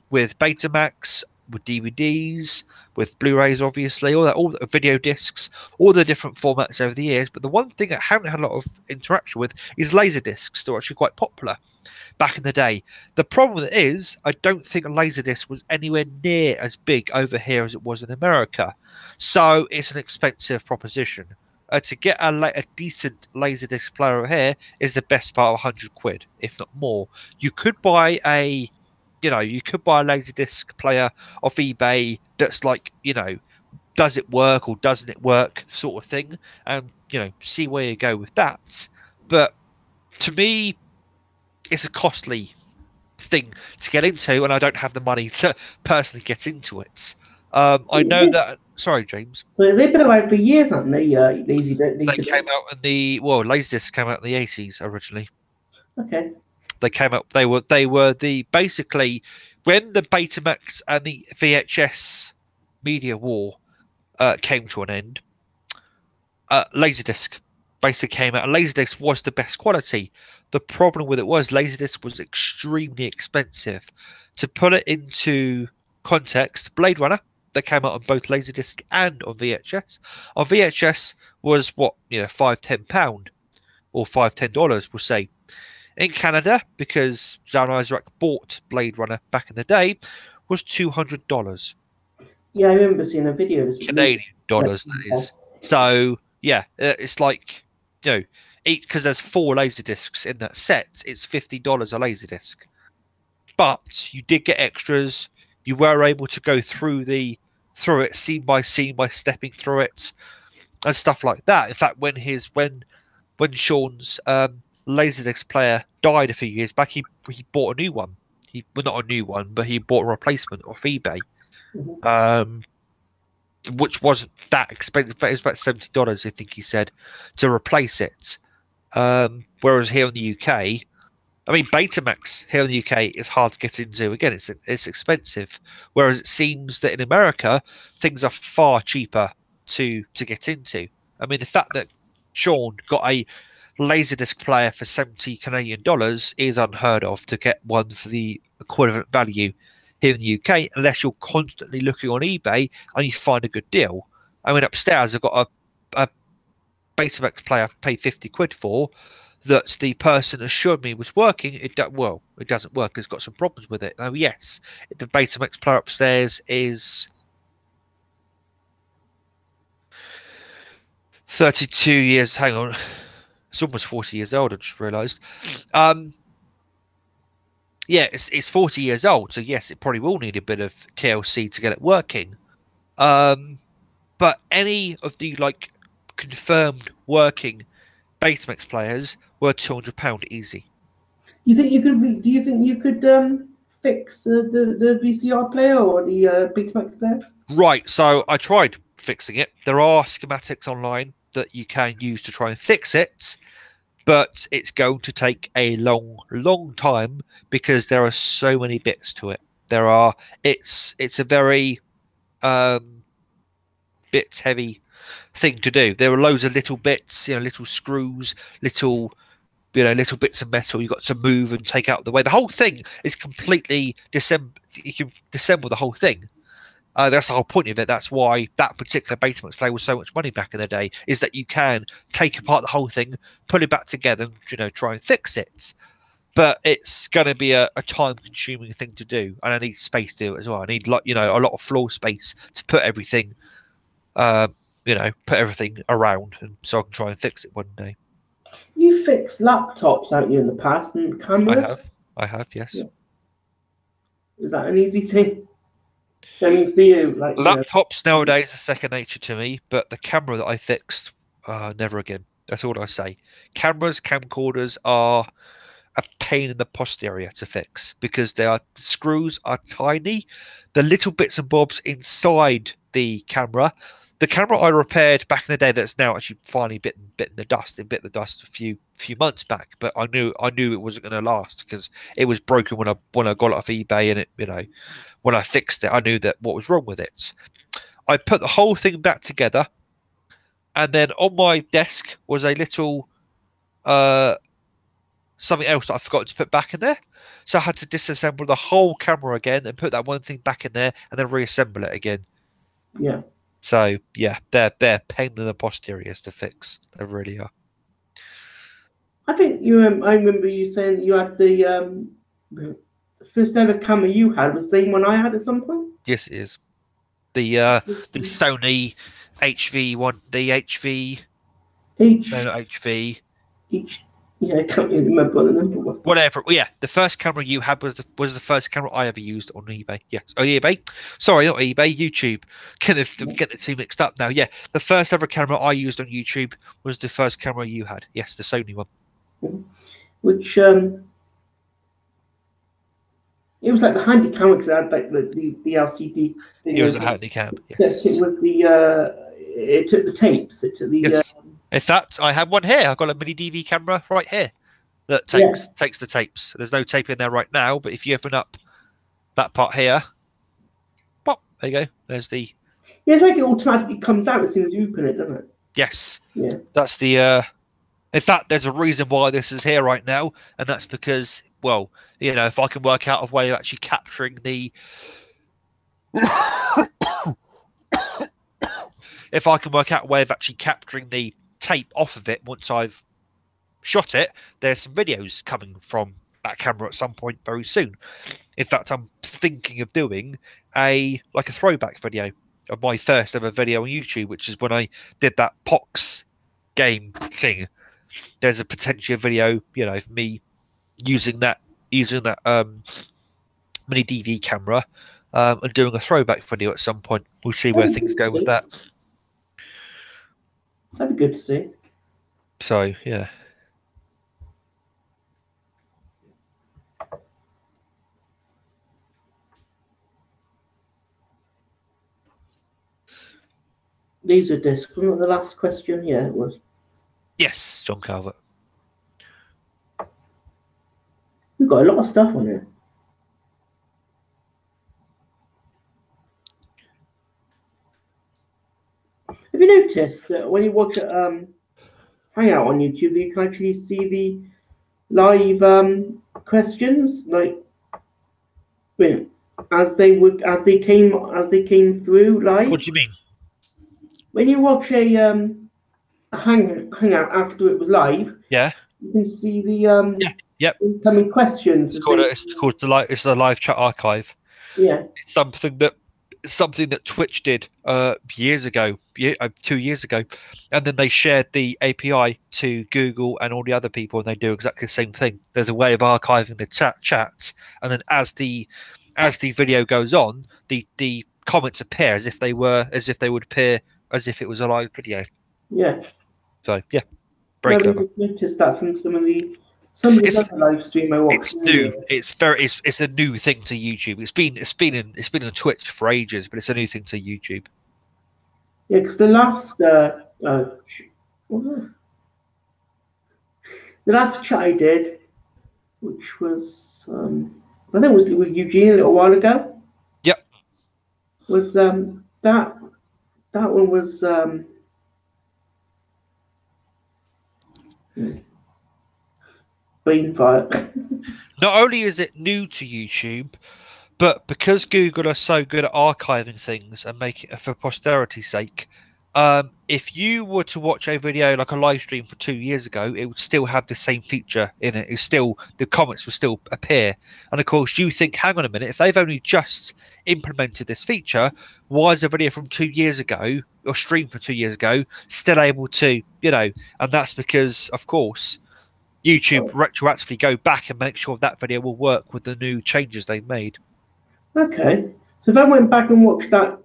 with Betamax, with DVDs, with Blu-rays, obviously, all the video discs, all the different formats over the years. But the one thing I haven't had a lot of interaction with is Laserdiscs. They're actually quite popular back in the day. The problem is, I don't think a Laserdisc was anywhere near as big over here as it was in America. So it's an expensive proposition. To get a decent Laserdisc player over here is the best part of £100, if not more. You could buy a Laserdisc player off eBay that's like, does it work or doesn't it work sort of thing, and see where you go with that. But to me, it's a costly thing to get into, and I don't have the money to personally get into it. I know that. Sorry, James. So they've been around for years, haven't they? They came out in Laserdisc came out in the 80s originally. Okay. They came out. They were the basically when the Betamax and the VHS media war came to an end. Laserdisc basically came out. And Laserdisc was the best quality. The problem with it was Laserdisc was extremely expensive. To put it into context, Blade Runner, that came out on both Laserdisc and on VHS. On VHS was what, £5-10 or $5-10, we'll say. In Canada, because Jan Isaac bought Blade Runner back in the day, was $200. Yeah, I remember seeing a video. Canadian dollars, that is. So yeah, it's like, because there's 4 Laserdiscs in that set, it's $50 a Laserdisc. But you did get extras. You were able to go through the through it scene by scene by stepping through it and stuff like that. In fact, when Sean's Laserdisc player died a few years back, he bought a new one. Not a new one, but he bought a replacement off eBay, which wasn't that expensive, but it was about $70, I think he said, to replace it. Whereas here in the UK, I mean, Betamax here in the UK is hard to get into. Again, it's expensive. Whereas it seems that in America, things are far cheaper to get into. I mean, the fact that Sean got a Laserdisc player for 70 Canadian dollars is unheard of to get one for the equivalent value here in the UK, unless you're constantly looking on eBay and you find a good deal. I mean, upstairs I've got a Betamax player I've paid 50 quid for, that the person assured me was working. It doesn't work. It's got some problems with it. Oh yes, the Betamax player upstairs is 32 years. Hang on, it's almost 40 years old. I just realised. Yeah, it's 40 years old. So yes, it probably will need a bit of TLC to get it working. But any of the confirmed working Betamax players were £200 easy. You think you could? Do you think you could fix the VCR player or the Betamax player? Right. So I tried fixing it. There are schematics online that you can use to try and fix it, but it's going to take a long time because there are so many bits to it. It's a very bit heavy thing to do. There are loads of little bits, little screws, little bits of metal you've got to move and take out of the way. The whole thing is completely you can disassemble the whole thing. That's the whole point of it. That's why that particular Betamax player was so much money back in the day, is that you can take apart the whole thing, put it back together, and try and fix it. But it's going to be a time-consuming thing to do, and I need space to do it as well. I need a lot of floor space to put everything, put everything around, and so I can try and fix it one day. You fixed laptops, haven't you, in the past, and cameras? I have, yes. Yeah. Is that an easy thing? I mean, for you, laptops nowadays are second nature to me, but the camera that I fixed, never again. That's all I say. Camcorders are a pain in the posterior to fix because the screws are tiny. The little bits and bobs inside the camera I repaired back in the day, that's now actually finally bitten the dust. It bit the dust a few months back, but I knew it wasn't going to last because it was broken when I got it off eBay, and it when I fixed it, I knew that what was wrong with it. I put the whole thing back together, and then on my desk was a little something else that I forgot to put back in there. So I had to disassemble the whole camera again and put that one thing back in there and then reassemble it again. Yeah. So yeah, they're pain in the posteriors to fix. They really are. I think you. I remember you saying you had the first ever camera you had was the same one I had at some point. Yes, it is. The Sony HV one. The HV. Yeah, I can't even remember what the number was. Whatever. Yeah, the first camera you had was the first camera I ever used on eBay. Yes. Oh, eBay. Sorry, not eBay. YouTube. Get the two mixed up now. Yeah, the first ever camera I used on YouTube was the first camera you had. Yes, the Sony one. Which it was like the handy camera because I had like the LCD thing. It was a handy cam. Yes. It was it took the tapes. It took the. Yes. In fact, I have one here. I've got a mini DV camera right here that takes the tapes. There's no tape in there right now, but if you open up that part here, pop, there you go. There's the. Yeah, it's like it automatically comes out as soon as you open it, doesn't it? Yes. Yeah. That's the. In fact, there's a reason why this is here right now, and that's because, well, if I can work out a way of actually capturing the. If I can work out a way of actually capturing the tape off of it once I've shot it, there's some videos coming from that camera at some point very soon. In fact, I'm thinking of doing a throwback video of my first ever video on YouTube, which is when I did that Pox game thing. There's a potential video, of me using that mini DV camera and doing a throwback video at some point. We'll see where things go with that. That'd be good to see. So, yeah. Laser disc. Wasn't the last question? Yeah, it was. Yes, John Calvert. We've got a lot of stuff on here. Have you noticed that when you watch Hangout on YouTube, you can actually see the live questions, like as they came through live? What do you mean? When you watch a Hangout after it was live, yeah, you can see the incoming questions. It's called the live chat archive. Yeah, it's something that Twitch did years ago, 2 years ago, and then they shared the API to Google and all the other people, and they do exactly the same thing. There's a way of archiving the chats, and then as the video goes on, the comments appear as if they would appear as if it was a live video. Yeah. So yeah, very clever. Noticed that from some of the other live stream I watched. It's new. It's a new thing to YouTube. It's been on Twitch for ages, but it's a new thing to YouTube. Yeah, because the last chat I did, which was I think it was with Eugene a little while ago. Yep. Was that one was brain fire. Not only is it new to YouTube, but because Google are so good at archiving things and making it for posterity's sake, if you were to watch a video like a live stream for 2 years ago, it would still have the same feature in it. The comments would still appear. And of course, you think, hang on a minute, if they've only just implemented this feature, why is a video from 2 years ago or streamed from 2 years ago still able to, and that's because, of course, YouTube retroactively go back and make sure that video will work with the new changes they've made. Okay, so if I went back and watched that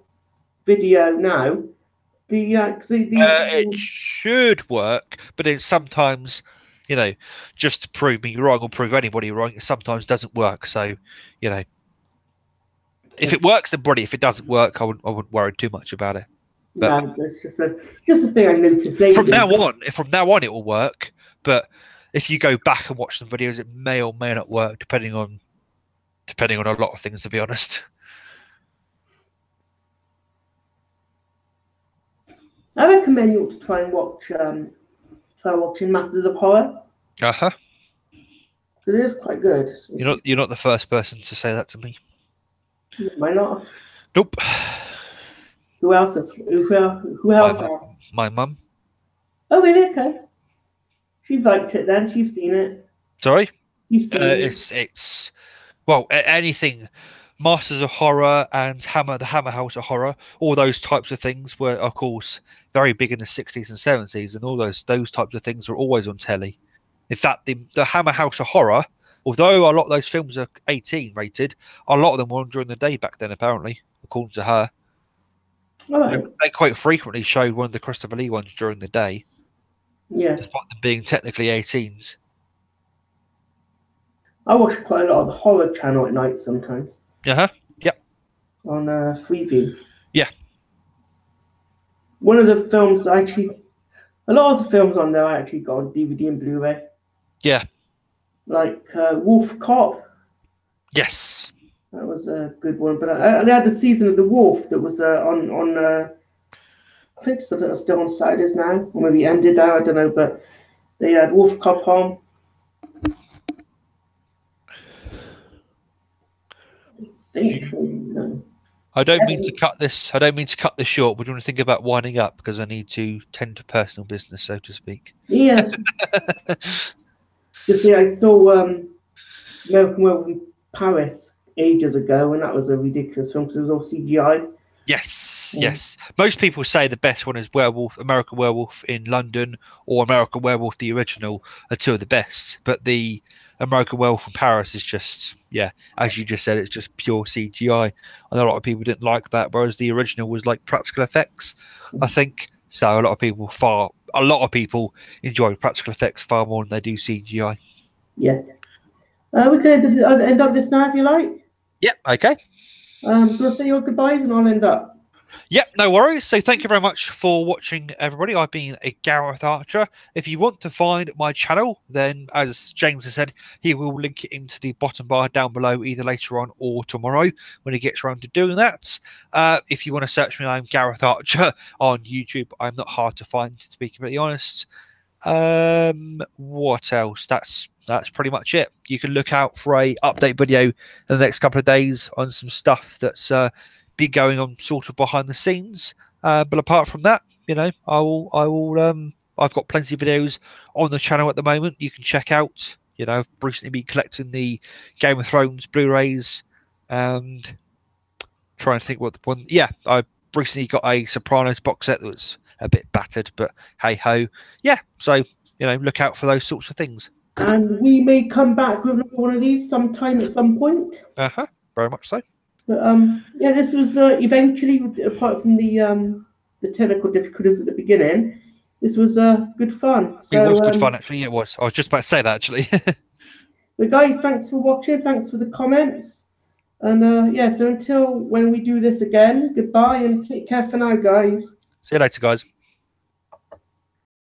video now, it should work, but then sometimes, just to prove me wrong or prove anybody wrong, it sometimes doesn't work. So, if it works, then brilliant. If it doesn't work, I wouldn't worry too much about it. But no, that's just a thing I noticed later. From now on, it will work. But if you go back and watch some videos, it may or may not work, depending on a lot of things, to be honest. I recommend you to try watching Masters of Horror. Uh-huh. It is quite good. You're not the first person to say that to me. Am I not? Nope. Who else? Who else? My mum. Oh, really? Okay. She's liked it then. She's seen it. Sorry? You've seen it. It's well, anything Masters of Horror and the Hammer House of Horror, all those types of things were, of course, very big in the 60s and 70s, and all those types of things were always on telly. In fact, the Hammer House of Horror, although a lot of those films are 18 rated, a lot of them were on during the day back then, apparently, according to her. Right. They quite frequently showed one of the Christopher Lee ones during the day. Yeah. Despite them being technically 18s. I watch quite a lot of the Horror Channel at night sometimes. Uh-huh. Yep. On Freeview. Yeah. One of the films a lot of the films on there I actually got on DVD and Blu-ray. Yeah. Like Wolf Cop. Yes. That was a good one. But they had the season of The Wolf that was on I think it's still on Saturdays now, or maybe ended now, I don't know, but they had Wolf Cop on. I don't mean to cut this. I don't mean to cut this short. But do you want to think about winding up because I need to tend to personal business, so to speak. Yes. You see, I saw American Werewolf in Paris ages ago, and that was a ridiculous film because it was all CGI. Yes, yes. Most people say the best one is American Werewolf in London, or American Werewolf the original are two of the best. But the American Werewolf from Paris is just, yeah, as you just said, it's just pure CGI. And a lot of people didn't like that, whereas the original was like practical effects, I think. So a lot of people enjoy practical effects far more than they do CGI. Yeah. We could end up this now if you like. Yep, okay. We'll say your goodbyes and I'll end up. Yep, no worries. So thank you very much for watching, everybody. I've been a Gareth Archer. If you want to find my channel, then as James has said, he will link it into the bottom bar down below either later on or tomorrow when he gets around to doing that. If you want to search me, I'm Gareth Archer on YouTube. I'm not hard to find, to be completely honest. What else? That's pretty much it. You can look out for a update video in the next couple of days on some stuff that's been going on sort of behind the scenes. But apart from that, you know, I've got plenty of videos on the channel at the moment you can check out. You know, I've recently been collecting the Game of Thrones Blu-rays and trying to think what the one. Yeah, I recently got a Sopranos box set that was a bit battered, but hey ho, yeah. So you know, look out for those sorts of things. And we may come back with one of these sometime at some point. Very much so. But yeah, this was eventually, apart from the technical difficulties at the beginning, this was good fun. So, it was good fun, actually. It was. I was just about to say that, actually. But guys, thanks for watching. Thanks for the comments. And yeah, so until when we do this again, goodbye and take care for now, guys. See you later, guys.